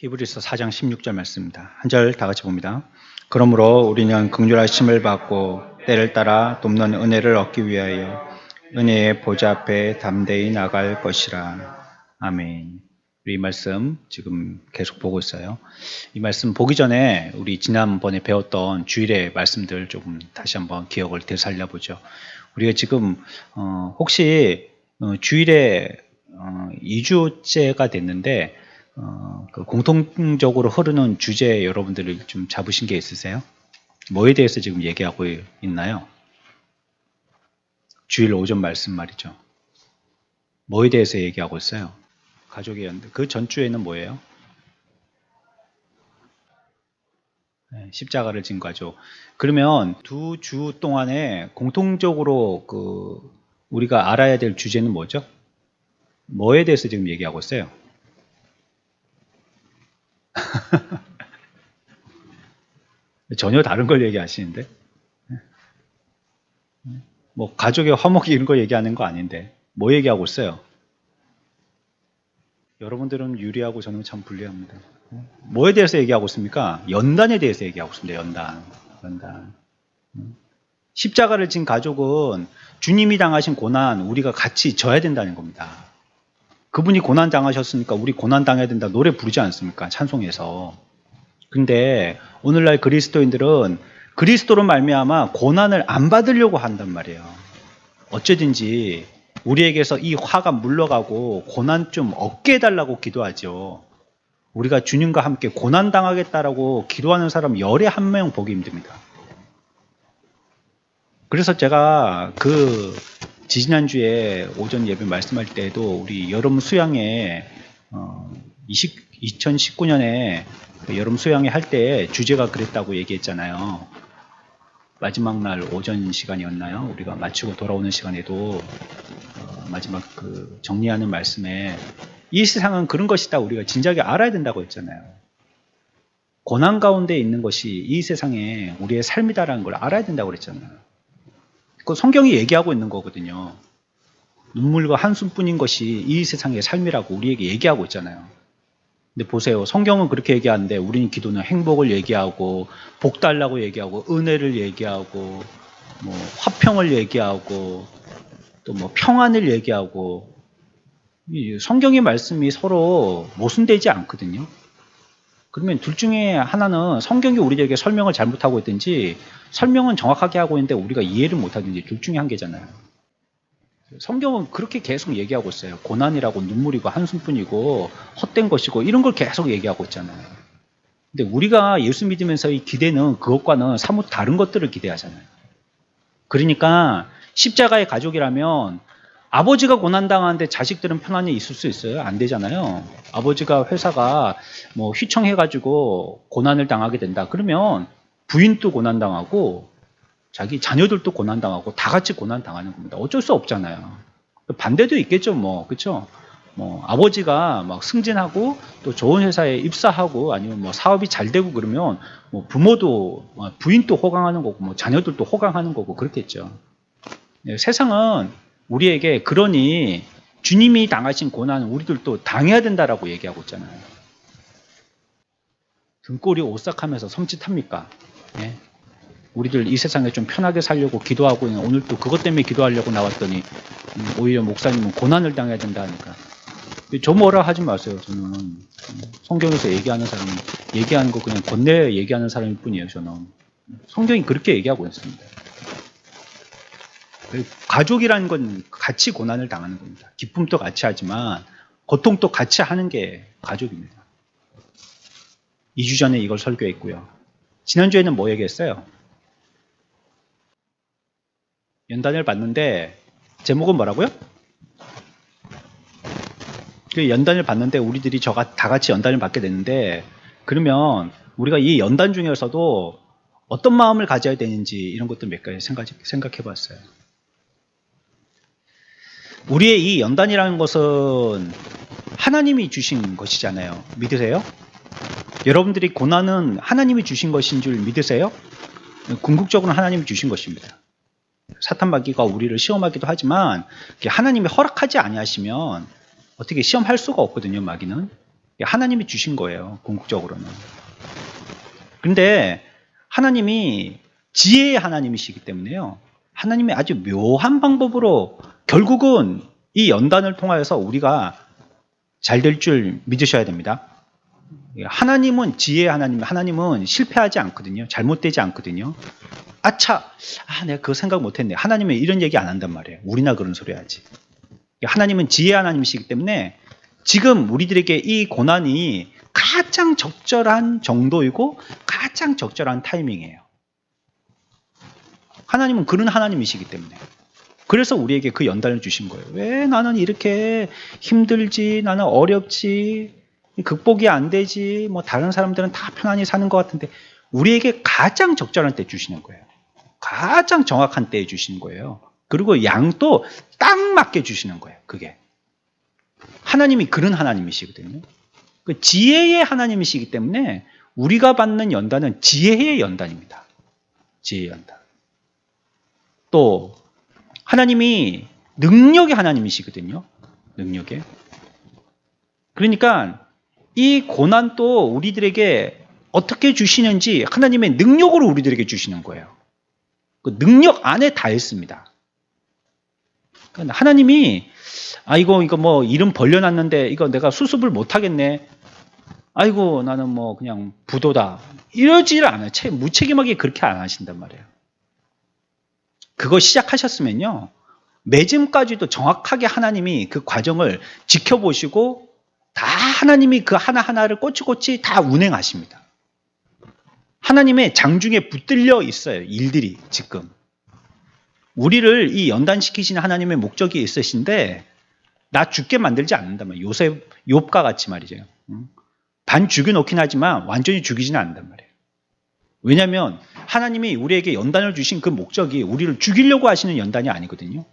히브리서 4장 16절 말씀입니다. 한 절 다 같이 봅니다. 그러므로 우리는 긍휼하심을 받고 때를 따라 돕는 은혜를 얻기 위하여 은혜의 보좌 앞에 담대히 나갈 것이라. 아멘. 우리 이 말씀 지금 계속 보고 있어요. 이 말씀 보기 전에 우리 지난번에 배웠던 주일의 말씀들 조금 다시 한번 기억을 되살려 보죠. 우리가 지금 혹시 주일에 2주째가 됐는데 그 공통적으로 흐르는 주제 여러분들이 좀 잡으신 게 있으세요? 뭐에 대해서 지금 얘기하고 있나요? 주일 오전 말씀 말이죠. 뭐에 대해서 얘기하고 있어요? 가족의 연대. 그 전주에는 뭐예요? 십자가를 진 가족. 그러면 두 주 동안에 공통적으로 우리가 알아야 될 주제는 뭐죠? 뭐에 대해서 지금 얘기하고 있어요? 전혀 다른 걸 얘기하시는데? 뭐 가족의 화목이 이런 거 얘기하는 거 아닌데 뭐 얘기하고 있어요? 여러분들은 유리하고 저는 참 불리합니다. 뭐에 대해서 얘기하고 있습니까? 연단에 대해서 얘기하고 있습니다. 연단. 십자가를 진 가족은 주님이 당하신 고난 우리가 같이 져야 된다는 겁니다. 그분이 고난 당하셨으니까 우리 고난 당해야 된다 노래 부르지 않습니까? 찬송에서. 근데 오늘날 그리스도인들은 그리스도로 말미암아 고난을 안 받으려고 한단 말이에요. 어쩌든지 우리에게서 이 화가 물러가고 고난 좀 없게 해달라고 기도하죠. 우리가 주님과 함께 고난 당하겠다라고 기도하는 사람 열에 한 명 보기 힘듭니다. 그래서 제가 지지난주에 오전 예배 말씀할 때에도 우리 여름 수양회 2019년에 여름 수양회 할 때 주제가 그랬다고 얘기했잖아요. 마지막 날 오전 시간이었나요? 우리가 마치고 돌아오는 시간에도 마지막 정리하는 말씀에 이 세상은 그런 것이다 우리가 진작에 알아야 된다고 했잖아요. 고난 가운데 있는 것이 이 세상에 우리의 삶이다라는 걸 알아야 된다고 그랬잖아요. 그 성경이 얘기하고 있는 거거든요. 눈물과 한숨뿐인 것이 이 세상의 삶이라고 우리에게 얘기하고 있잖아요. 근데 보세요. 성경은 그렇게 얘기하는데 우리는 기도는 행복을 얘기하고 복 달라고 얘기하고 은혜를 얘기하고 뭐 화평을 얘기하고 또 뭐 평안을 얘기하고 성경의 말씀이 서로 모순되지 않거든요. 그러면 둘 중에 하나는 성경이 우리에게 설명을 잘못하고 있든지 설명은 정확하게 하고 있는데 우리가 이해를 못하든지 둘 중에 한 개잖아요. 성경은 그렇게 계속 얘기하고 있어요. 고난이라고 눈물이고 한숨뿐이고 헛된 것이고 이런 걸 계속 얘기하고 있잖아요. 근데 우리가 예수 믿으면서의 기대는 그것과는 사뭇 다른 것들을 기대하잖아요. 그러니까 십자가의 가족이라면 아버지가 고난당하는데 자식들은 편안히 있을 수 있어요? 안 되잖아요. 아버지가 회사가 뭐 휘청해가지고 고난을 당하게 된다. 그러면 부인도 고난당하고 자기 자녀들도 고난당하고 다 같이 고난당하는 겁니다. 어쩔 수 없잖아요. 반대도 있겠죠, 뭐. 그쵸? 뭐, 아버지가 막 승진하고 또 좋은 회사에 입사하고 아니면 뭐 사업이 잘 되고 그러면 뭐 부모도, 부인도 호강하는 거고 뭐 자녀들도 호강하는 거고 그렇겠죠. 네, 세상은 우리에게 그러니 주님이 당하신 고난은 우리들도 당해야 된다라고 얘기하고 있잖아요. 등골이 오싹하면서 섬찟합니까? 네? 우리들 이 세상에 좀 편하게 살려고 기도하고 있는 오늘 또 그것 때문에 기도하려고 나왔더니 오히려 목사님은 고난을 당해야 된다 하니까 저 뭐라 하지 마세요. 저는 성경에서 얘기하는 사람은 얘기하는 거 그냥 건네 얘기하는 사람일 뿐이에요. 저는 성경이 그렇게 얘기하고 있습니다. 가족이라는 건 같이 고난을 당하는 겁니다. 기쁨도 같이 하지만 고통도 같이 하는 게 가족입니다. 2주 전에 이걸 설교했고요. 지난주에는 뭐 얘기했어요? 연단을 받는데 제목은 뭐라고요? 그 연단을 받는데 우리들이 다 같이 연단을 받게 됐는데 그러면 우리가 이 연단 중에서도 어떤 마음을 가져야 되는지 이런 것들 몇 가지 생각해 봤어요. 우리의 이 연단이라는 것은 하나님이 주신 것이잖아요. 믿으세요? 여러분들이 고난은 하나님이 주신 것인 줄 믿으세요? 궁극적으로 하나님이 주신 것입니다. 사탄 마귀가 우리를 시험하기도 하지만 하나님이 허락하지 아니하시면 어떻게 시험할 수가 없거든요. 마귀는. 하나님이 주신 거예요. 궁극적으로는. 그런데 하나님이 지혜의 하나님이시기 때문에요. 하나님이 아주 묘한 방법으로 결국은 이 연단을 통하여서 우리가 잘 될 줄 믿으셔야 됩니다. 하나님은 지혜의 하나님, 하나님은 실패하지 않거든요. 잘못되지 않거든요. 아차, 내가 그거 생각 못했네. 하나님은 이런 얘기 안 한단 말이에요. 우리나 그런 소리 하지. 하나님은 지혜의 하나님이시기 때문에 지금 우리들에게 이 고난이 가장 적절한 정도이고 가장 적절한 타이밍이에요. 하나님은 그런 하나님이시기 때문에. 그래서 우리에게 그 연단을 주신 거예요. 왜 나는 이렇게 힘들지, 나는 어렵지, 극복이 안 되지, 뭐 다른 사람들은 다 편안히 사는 것 같은데 우리에게 가장 적절한 때 주시는 거예요. 가장 정확한 때에 주시는 거예요. 그리고 양도 딱 맞게 주시는 거예요. 그게. 하나님이 그런 하나님이시거든요. 그 지혜의 하나님이시기 때문에 우리가 받는 연단은 지혜의 연단입니다. 지혜의 연단. 또 하나님이 능력의 하나님이시거든요. 능력의. 그러니까 이 고난도 우리들에게 어떻게 주시는지 하나님의 능력으로 우리들에게 주시는 거예요. 그 능력 안에 다 있습니다. 그러니까 하나님이 이거 뭐 이름 벌려놨는데 이거 내가 수습을 못하겠네. 아이고 나는 뭐 그냥 부도다. 이러지를 않아요. 무책임하게 그렇게 안 하신단 말이에요. 그거 시작하셨으면요. 매짐까지도 정확하게 하나님이 그 과정을 지켜보시고 다 하나님이 그 하나하나를 꼬치꼬치 다 운행하십니다. 하나님의 장중에 붙들려 있어요. 일들이 지금. 우리를 이 연단시키시는 하나님의 목적이 있으신데 나 죽게 만들지 않는단 말이에요. 욥과 같이 말이죠. 반 죽여놓긴 하지만 완전히 죽이지는 않는단 말이에요. 왜냐하면 하나님이 우리에게 연단을 주신 그 목적이 우리를 죽이려고 하시는 연단이 아니거든요.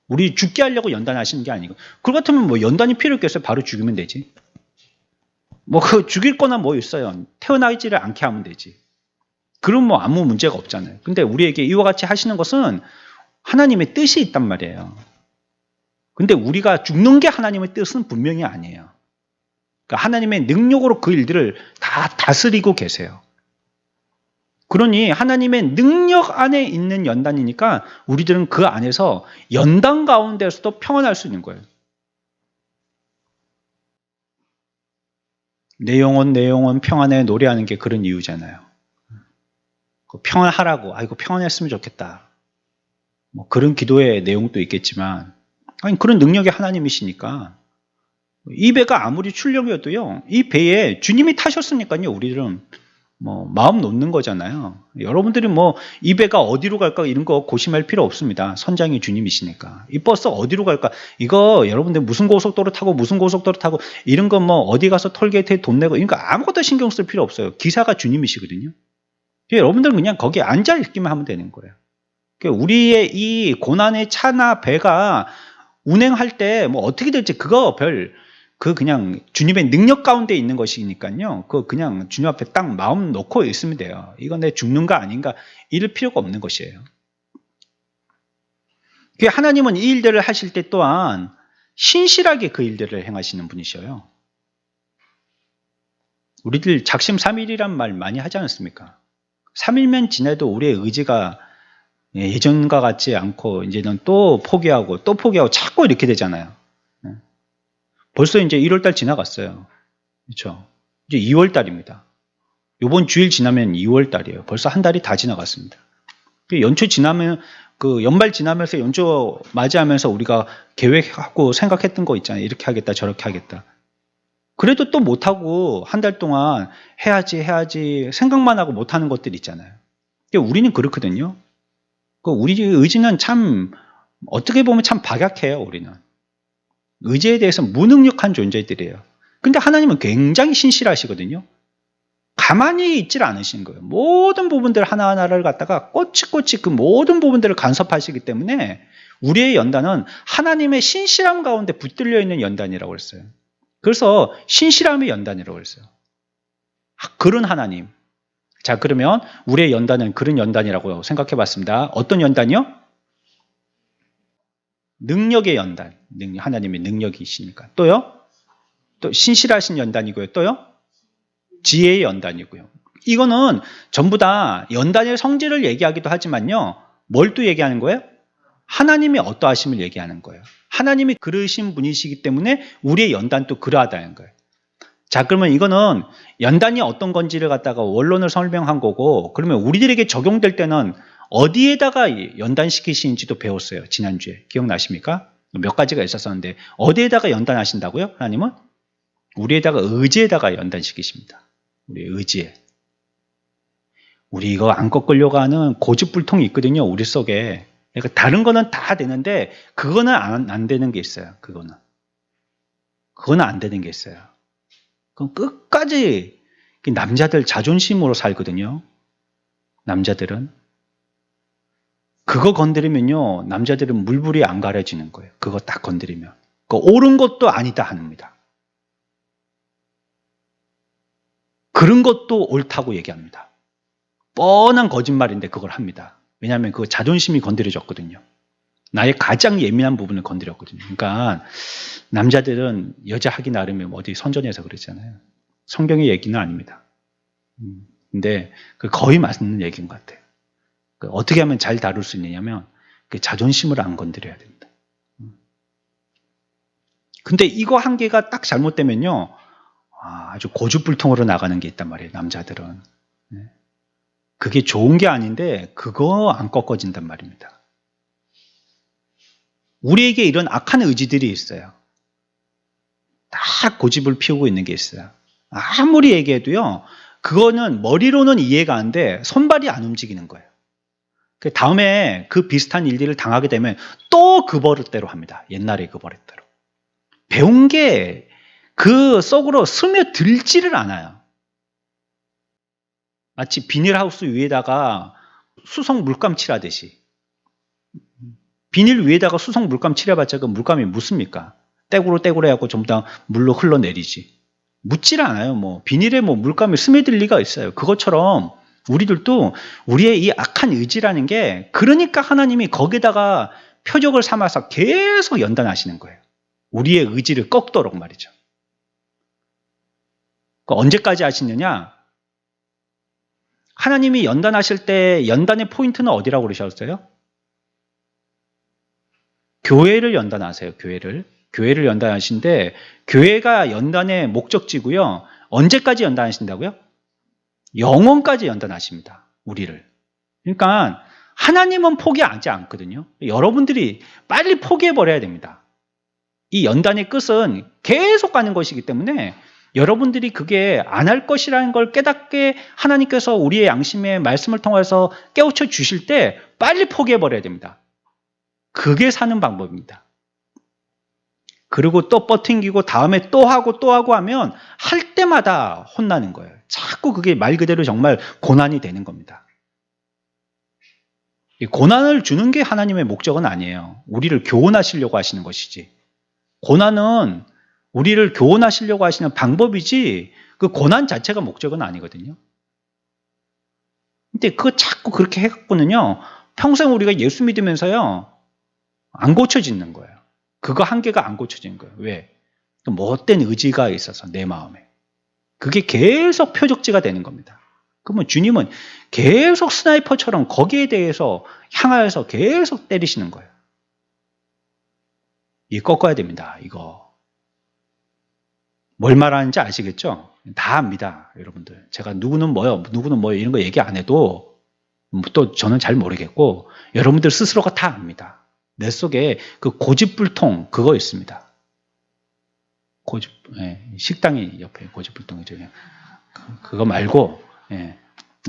우리 죽게 하려고 연단하시는 게 아니고. 그렇 같으면 뭐 연단이 필요 없겠어요. 바로 죽이면 되지. 뭐 그 죽일 거나 뭐 있어요. 태어나지를 않게 하면 되지. 그럼 뭐 아무 문제가 없잖아요. 근데 우리에게 이와 같이 하시는 것은 하나님의 뜻이 있단 말이에요. 근데 우리가 죽는 게 하나님의 뜻은 분명히 아니에요. 그러니까 하나님의 능력으로 그 일들을 다 다스리고 계세요. 그러니 하나님의 능력 안에 있는 연단이니까 우리들은 그 안에서 연단 가운데서도 평안할 수 있는 거예요. 내 영혼 평안에 노래하는 게 그런 이유잖아요. 평안하라고, 이거 평안했으면 좋겠다. 뭐 그런 기도의 내용도 있겠지만, 그런 능력이 하나님이시니까 이 배가 아무리 출렁여도요, 이 배에 주님이 타셨으니까요, 우리들은 뭐 마음 놓는 거잖아요. 여러분들이 뭐 이 배가 어디로 갈까 이런 거 고심할 필요 없습니다. 선장이 주님이시니까. 이 버스 어디로 갈까? 이거 여러분들 무슨 고속도로 타고 이런 거 뭐 어디 가서 톨게이트에 돈 내고 이런 거 아무것도 신경 쓸 필요 없어요. 기사가 주님이시거든요. 여러분들은 그냥 거기에 앉아 있기만 하면 되는 거예요. 우리의 이 고난의 차나 배가 운행할 때 뭐 어떻게 될지 그거 그냥 주님의 능력 가운데 있는 것이니까요. 그냥 주님 앞에 딱 마음 놓고 있으면 돼요. 이건 내 죽는 거 아닌가 이럴 필요가 없는 것이에요. 하나님은 이 일들을 하실 때 또한 신실하게 그 일들을 행하시는 분이셔요. 우리들 작심삼일이란 말 많이 하지 않습니까? 3일면 지나도 우리의 의지가 예전과 같지 않고 이제는 또 포기하고 자꾸 이렇게 되잖아요. 벌써 이제 1월달 지나갔어요. 그렇죠? 이제 2월달입니다. 이번 주일 지나면 2월달이에요. 벌써 한 달이 다 지나갔습니다. 연초 지나면 연말 지나면서 연초 맞이하면서 우리가 계획하고 생각했던 거 있잖아요. 이렇게 하겠다, 저렇게 하겠다. 그래도 또 못하고 한 달 동안 해야지 생각만 하고 못하는 것들 있잖아요. 우리는 그렇거든요. 우리 의지는 참 어떻게 보면 참 박약해요. 우리는. 의지에 대해서 무능력한 존재들이에요. 근데 하나님은 굉장히 신실하시거든요. 가만히 있질 않으신 거예요. 모든 부분들 하나하나를 갖다가 꼬치꼬치 그 모든 부분들을 간섭하시기 때문에 우리의 연단은 하나님의 신실함 가운데 붙들려 있는 연단이라고 했어요. 그래서 신실함의 연단이라고 했어요. 그런 하나님. 자, 그러면 우리의 연단은 그런 연단이라고 생각해 봤습니다. 어떤 연단이요? 능력의 연단. 하나님의 능력이시니까. 또요? 또 신실하신 연단이고요. 또요? 지혜의 연단이고요. 이거는 전부 다 연단의 성질을 얘기하기도 하지만요. 뭘 또 얘기하는 거예요? 하나님이 어떠하심을 얘기하는 거예요. 하나님이 그러신 분이시기 때문에 우리의 연단도 그러하다는 거예요. 자, 그러면 이거는 연단이 어떤 건지를 갖다가 원론을 설명한 거고, 그러면 우리들에게 적용될 때는 어디에다가 연단시키시는지도 배웠어요. 지난주에. 기억나십니까? 몇 가지가 있었었는데 어디에다가 연단하신다고요? 하나님은? 우리에다가 의지에다가 연단시키십니다. 우리 의지에. 우리 이거 안 꺾으려고 하는 고집불통이 있거든요. 우리 속에. 그러니까 다른 거는 다 되는데 그거는 안 되는 게 있어요. 그거는 안 되는 게 있어요. 그럼 끝까지 남자들 자존심으로 살거든요. 남자들은. 그거 건드리면요. 남자들은 물불이 안 가려지는 거예요. 그거 딱 건드리면. 옳은 것도 아니다 합니다. 그런 것도 옳다고 얘기합니다. 뻔한 거짓말인데 그걸 합니다. 왜냐하면 그 자존심이 건드려졌거든요. 나의 가장 예민한 부분을 건드렸거든요. 그러니까 남자들은 여자 하기 나름에 어디 선전해서 그러잖아요. 성경의 얘기는 아닙니다. 근데 그 거의 맞는 얘기인 것 같아요. 어떻게 하면 잘 다룰 수 있느냐면 그 자존심을 안 건드려야 됩니다. 근데 이거 한 개가 딱 잘못되면요. 아주 고집불통으로 나가는 게 있단 말이에요. 남자들은. 그게 좋은 게 아닌데 그거 안 꺾어진단 말입니다. 우리에게 이런 악한 의지들이 있어요. 다 고집을 피우고 있는 게 있어요. 아무리 얘기해도요. 그거는 머리로는 이해가 안 돼. 손발이 안 움직이는 거예요. 그 다음에 그 비슷한 일들을 당하게 되면 또 그 버릇대로 합니다. 옛날에 그 버릇대로. 배운 게 그 속으로 스며들지를 않아요. 마치 비닐하우스 위에다가 수성 물감 칠하듯이. 비닐 위에다가 수성 물감 칠해봤자 그 물감이 묻습니까? 떼구로 해갖고 전부 다 물로 흘러내리지. 묻질 않아요. 비닐에 물감이 스며들 리가 있어요. 그것처럼 우리들도 우리의 이 악한 의지라는 게 그러니까 하나님이 거기다가 표적을 삼아서 계속 연단하시는 거예요. 우리의 의지를 꺾도록 말이죠. 언제까지 하시느냐? 하나님이 연단하실 때 연단의 포인트는 어디라고 그러셨어요? 교회를 연단하세요. 교회를 연단하시는데 교회가 연단의 목적지고요. 언제까지 연단하신다고요? 영원까지 연단하십니다. 우리를. 그러니까 하나님은 포기하지 않거든요. 여러분들이 빨리 포기해버려야 됩니다. 이 연단의 끝은 계속 가는 것이기 때문에 여러분들이 그게 안 할 것이라는 걸 깨닫게 하나님께서 우리의 양심의 말씀을 통해서 깨우쳐 주실 때 빨리 포기해버려야 됩니다. 그게 사는 방법입니다. 그리고 또 버팅기고 다음에 또 하고 하면 할 때마다 혼나는 거예요. 자꾸 그게 말 그대로 정말 고난이 되는 겁니다. 이 고난을 주는 게 하나님의 목적은 아니에요. 우리를 교훈하시려고 하시는 것이지. 고난은 우리를 교훈하시려고 하시는 방법이지 그 고난 자체가 목적은 아니거든요. 근데 그거 자꾸 그렇게 해갖고는요. 평생 우리가 예수 믿으면서요. 안 고쳐지는 거예요. 그거 한 개가 안 고쳐지는 거예요. 왜? 못된 의지가 있어서 내 마음에. 그게 계속 표적지가 되는 겁니다. 그러면 주님은 계속 스나이퍼처럼 거기에 대해서 향하여서 계속 때리시는 거예요. 이거 꺾어야 됩니다. 이거. 뭘 말하는지 아시겠죠? 다 압니다. 여러분들. 제가 누구는 뭐요 이런 거 얘기 안 해도 또 저는 잘 모르겠고 여러분들 스스로가 다 압니다. 내 속에 그 고집불통 그거 있습니다. 식당이 옆에 고집불통이죠. 그거 말고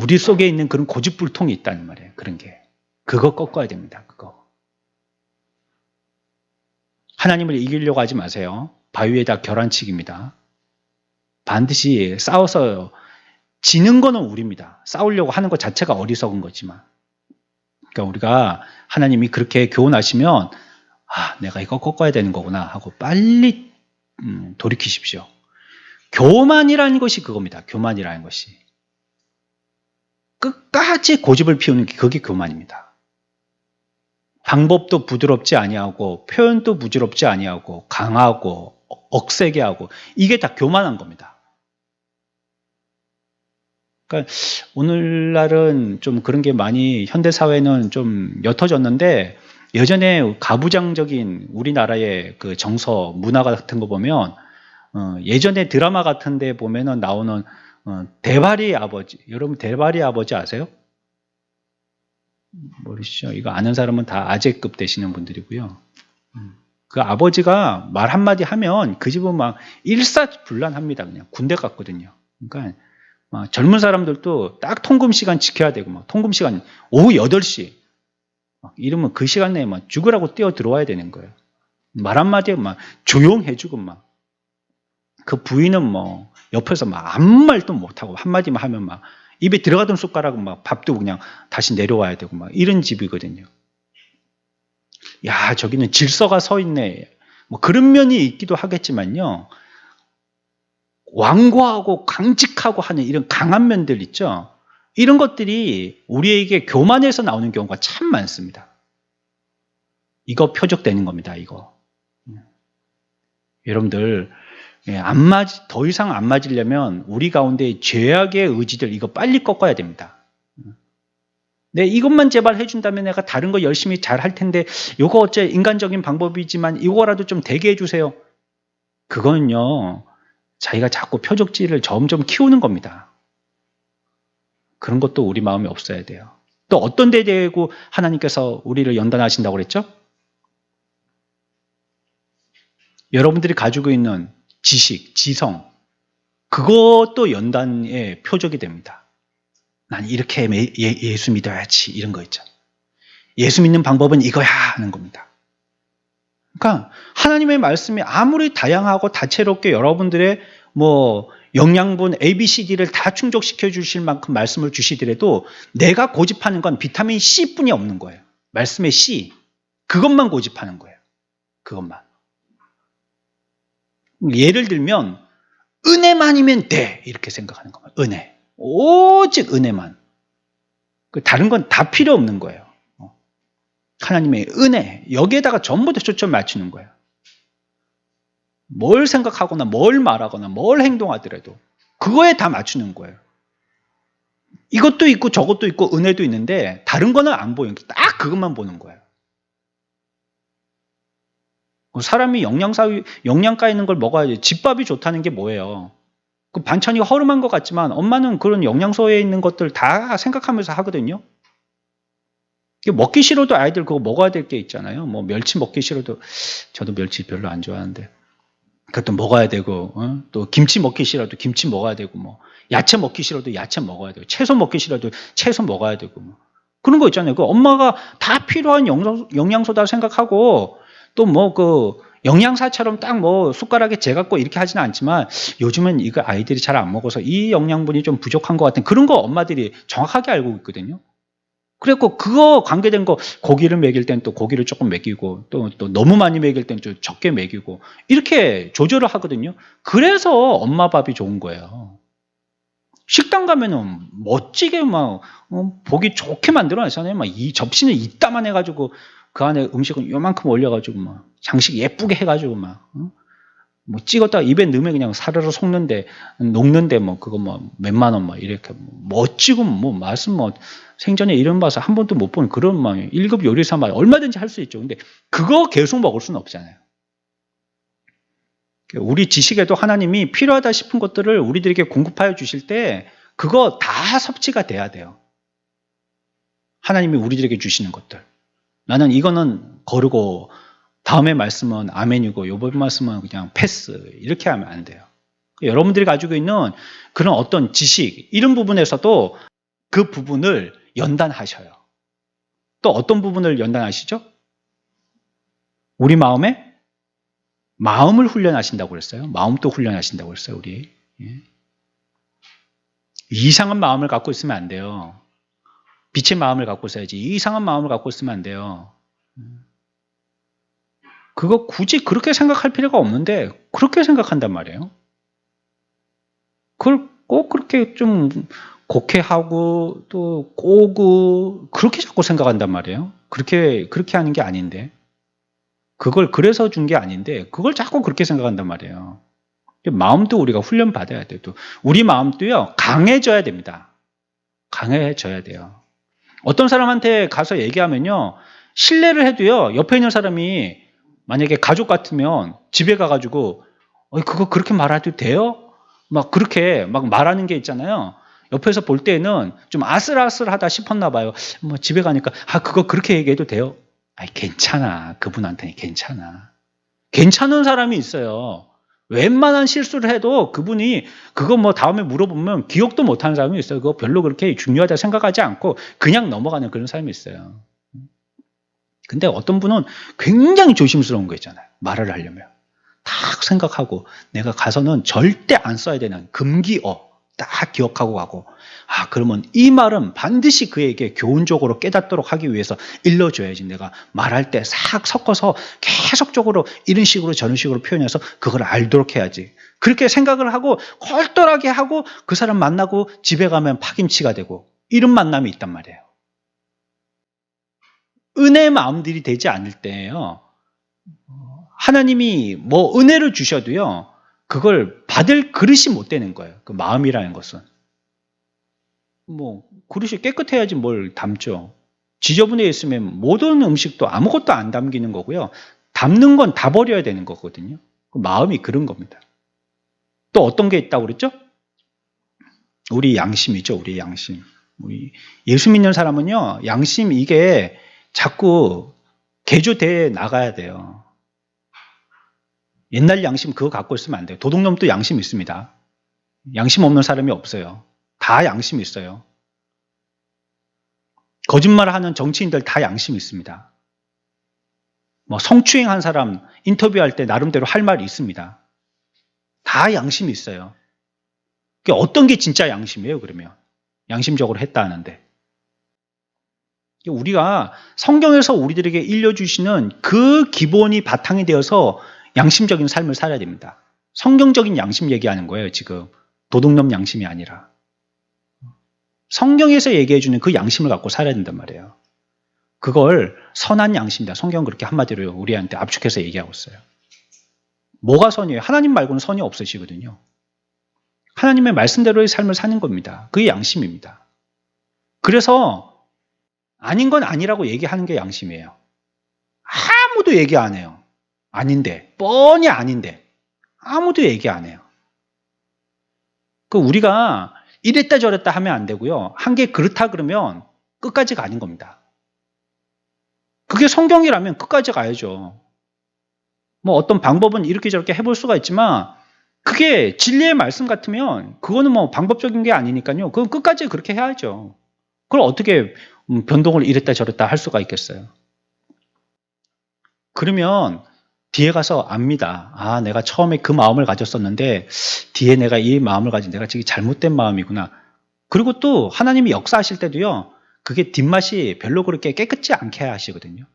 우리 속에 있는 그런 고집불통이 있다는 말이에요. 그런 게. 그거 꺾어야 됩니다. 그거. 하나님을 이기려고 하지 마세요. 바위에다 결안치기입니다. 반드시 싸워서 지는 거는 우리입니다. 싸우려고 하는 것 자체가 어리석은 거지만. 그러니까 우리가 하나님이 그렇게 교훈하시면 내가 이거 꺾어야 되는 거구나 하고 빨리 돌이키십시오. 교만이라는 것이 그겁니다. 교만이라는 것이. 끝까지 고집을 피우는 게 그게 교만입니다. 방법도 부드럽지 아니하고 표현도 부드럽지 아니하고 강하고 억세게 하고 이게 다 교만한 겁니다. 그러니까 오늘날은 좀 그런 게 많이 현대 사회는 좀 옅어졌는데 예전에 가부장적인 우리나라의 그 정서 문화 같은 거 보면 예전에 드라마 같은 데 보면은 나오는 대발이 아버지, 여러분 대발이 아버지 아세요? 모르시죠? 이거 아는 사람은 다 아재급 되시는 분들이고요. 그 아버지가 말 한마디 하면 그 집은 막 일사불란합니다. 그냥 군대 같거든요. 그러니까 막 젊은 사람들도 딱 통금 시간 지켜야 되고 막 통금 시간 오후 8시 막 이러면 그 시간 내에 막 죽으라고 뛰어 들어와야 되는 거예요. 말 한마디에 막 조용해주고 막 그 부인은 뭐 옆에서 막 아무 말도 못하고 한마디만 하면 막 입에 들어가던 숟가락은 막 밥도 그냥 다시 내려와야 되고 막 이런 집이거든요. 야, 저기는 질서가 서 있네. 뭐 그런 면이 있기도 하겠지만요. 완고하고 강직하고 하는 이런 강한 면들 있죠. 이런 것들이 우리에게 교만에서 나오는 경우가 참 많습니다. 이거 표적되는 겁니다. 이거. 여러분들 더 이상 안 맞으려면 우리 가운데 죄악의 의지들 이거 빨리 꺾어야 됩니다. 네, 이것만 제발 해준다면 내가 다른 거 열심히 잘 할 텐데 이거 어째 인간적인 방법이지만 이거라도 좀 되게 해주세요. 그거는요. 자기가 자꾸 표적질을 점점 키우는 겁니다. 그런 것도 우리 마음에 없어야 돼요. 또 어떤 데 대고 하나님께서 우리를 연단하신다고 그랬죠? 여러분들이 가지고 있는 지식, 지성 그것도 연단의 표적이 됩니다. 난 이렇게 예수 믿어야지 이런 거 있죠. 예수 믿는 방법은 이거야 하는 겁니다. 그러니까 하나님의 말씀이 아무리 다양하고 다채롭게 여러분들의 뭐 영양분 ABCD를 다 충족시켜 주실 만큼 말씀을 주시더라도 내가 고집하는 건 비타민 C뿐이 없는 거예요. 말씀의 C. 그것만 고집하는 거예요. 그것만. 예를 들면 은혜만이면 돼 이렇게 생각하는 겁니다. 은혜. 오직 은혜만. 다른 건 다 필요 없는 거예요. 하나님의 은혜. 여기에다가 전부 다 초점 맞추는 거예요. 뭘 생각하거나 뭘 말하거나 뭘 행동하더라도 그거에 다 맞추는 거예요. 이것도 있고 저것도 있고 은혜도 있는데 다른 거는 안 보여요. 딱 그것만 보는 거예요. 사람이 영양가 있는 걸 먹어야지. 집밥이 좋다는 게 뭐예요? 그 반찬이 허름한 것 같지만 엄마는 그런 영양소에 있는 것들 다 생각하면서 하거든요. 먹기 싫어도 아이들 그거 먹어야 될 게 있잖아요. 뭐 멸치 먹기 싫어도 저도 멸치 별로 안 좋아하는데 그것도 먹어야 되고 또 김치 먹기 싫어도 김치 먹어야 되고 뭐 야채 먹기 싫어도 야채 먹어야 되고 채소 먹기 싫어도 채소 먹어야 되고 뭐 그런 거 있잖아요. 그 엄마가 다 필요한 영양소다 생각하고 또 뭐 그 영양사처럼 딱 뭐 숟가락에 재갖고 이렇게 하지는 않지만 요즘은 이거 아이들이 잘 안 먹어서 이 영양분이 좀 부족한 것 같은 그런 거 엄마들이 정확하게 알고 있거든요. 그래갖고 그거 관계된 거 고기를 먹일 땐 또 고기를 조금 먹이고 또 너무 많이 먹일 땐 좀 적게 먹이고 이렇게 조절을 하거든요. 그래서 엄마 밥이 좋은 거예요. 식당 가면은 멋지게 막 보기 좋게 만들어놨잖아요. 막 이 접시는 이따만 해가지고 그 안에 음식은 요만큼 올려가지고 막 장식 예쁘게 해가지고 막 뭐 찍었다가 입에 넣으면 그냥 사르르 녹는데 뭐 그거 뭐 몇만 원 막 이렇게 멋지고 뭐 맛은 뭐 생전에 이런 맛을 한 번도 못 본 그런 막 1급 요리사 맛 얼마든지 할 수 있죠. 근데 그거 계속 먹을 수는 없잖아요. 우리 지식에도 하나님이 필요하다 싶은 것들을 우리들에게 공급하여 주실 때 그거 다 섭취가 돼야 돼요. 하나님이 우리들에게 주시는 것들. 나는 이거는 거르고 다음에 말씀은 아멘이고 요번 말씀은 그냥 패스 이렇게 하면 안 돼요. 여러분들이 가지고 있는 그런 어떤 지식 이런 부분에서도 그 부분을 연단하셔요. 또 어떤 부분을 연단하시죠? 우리 마음을 훈련하신다고 그랬어요. 마음도 훈련하신다고 그랬어요. 우리 이상한 마음을 갖고 있으면 안 돼요. 빛의 마음을 갖고 있어야지. 이상한 마음을 갖고 있으면 안 돼요. 그거 굳이 그렇게 생각할 필요가 없는데 그렇게 생각한단 말이에요. 그걸 꼭 그렇게 좀 곡해하고 또 꼬고 그렇게 자꾸 생각한단 말이에요. 그렇게 하는 게 아닌데. 그걸 그래서 준 게 아닌데 그걸 자꾸 그렇게 생각한단 말이에요. 마음도 우리가 훈련받아야 돼요. 또 우리 마음도요, 강해져야 됩니다. 강해져야 돼요. 어떤 사람한테 가서 얘기하면요, 신뢰를 해도요, 옆에 있는 사람이 만약에 가족 같으면 집에 가가지고 그거 그렇게 말해도 돼요? 막 그렇게 막 말하는 게 있잖아요. 옆에서 볼 때는 좀 아슬아슬하다 싶었나 봐요. 뭐 집에 가니까 그거 그렇게 얘기해도 돼요? 괜찮아. 그분한테는 괜찮아. 괜찮은 사람이 있어요. 웬만한 실수를 해도 그분이 그거 뭐 다음에 물어보면 기억도 못하는 사람이 있어요. 그거 별로 그렇게 중요하다 생각하지 않고 그냥 넘어가는 그런 사람이 있어요. 근데 어떤 분은 굉장히 조심스러운 거 있잖아요. 말을 하려면. 딱 생각하고 내가 가서는 절대 안 써야 되는 금기어 딱 기억하고 가고, 그러면 이 말은 반드시 그에게 교훈적으로 깨닫도록 하기 위해서 일러줘야지. 내가 말할 때 싹 섞어서 계속적으로 이런 식으로 저런 식으로 표현해서 그걸 알도록 해야지. 그렇게 생각을 하고 꼴똘하게 하고 그 사람 만나고 집에 가면 파김치가 되고 이런 만남이 있단 말이에요. 은혜의 마음들이 되지 않을 때예요. 하나님이 뭐 은혜를 주셔도요, 그걸 받을 그릇이 못 되는 거예요. 그 마음이라는 것은. 뭐 그릇이 깨끗해야지 뭘 담죠. 지저분해 있으면 모든 음식도 아무것도 안 담기는 거고요. 담는 건 다 버려야 되는 거거든요. 그 마음이 그런 겁니다. 또 어떤 게 있다고 그랬죠? 우리 양심이죠. 우리 양심. 우리 예수 믿는 사람은요, 양심 이게 자꾸 개조돼 나가야 돼요. 옛날 양심 그거 갖고 있으면 안 돼요. 도둑놈도 양심 있습니다. 양심 없는 사람이 없어요. 다 양심 있어요. 거짓말하는 정치인들 다 양심 있습니다. 뭐 성추행한 사람 인터뷰할 때 나름대로 할 말이 있습니다. 다 양심이 있어요. 어떤 게 진짜 양심이에요, 그러면? 양심적으로 했다 하는데. 우리가 성경에서 우리들에게 일러주시는 그 기본이 바탕이 되어서 양심적인 삶을 살아야 됩니다. 성경적인 양심 얘기하는 거예요, 지금. 도둑놈 양심이 아니라. 성경에서 얘기해주는 그 양심을 갖고 살아야 된단 말이에요. 그걸 선한 양심이다. 성경은 그렇게 한마디로 우리한테 압축해서 얘기하고 있어요. 뭐가 선이에요? 하나님 말고는 선이 없으시거든요. 하나님의 말씀대로의 삶을 사는 겁니다. 그게 양심입니다. 그래서 아닌 건 아니라고 얘기하는 게 양심이에요. 아무도 얘기 안 해요. 아닌데, 뻔히 아닌데 아무도 얘기 안 해요. 우리가 이랬다 저랬다 하면 안 되고요. 한 게 그렇다 그러면 끝까지 가는 겁니다. 그게 성경이라면 끝까지 가야죠. 뭐 어떤 방법은 이렇게 저렇게 해볼 수가 있지만 그게 진리의 말씀 같으면 그거는 뭐 방법적인 게 아니니까요. 그건 끝까지 그렇게 해야죠. 그걸 어떻게 변동을 이랬다 저랬다 할 수가 있겠어요. 그러면 뒤에 가서 압니다. 내가 처음에 그 마음을 가졌었는데 뒤에 내가 이 마음을 가진 내가 지금 잘못된 마음이구나. 그리고 또 하나님이 역사하실 때도요. 그게 뒷맛이 별로 그렇게 깨끗지 않게 하시거든요.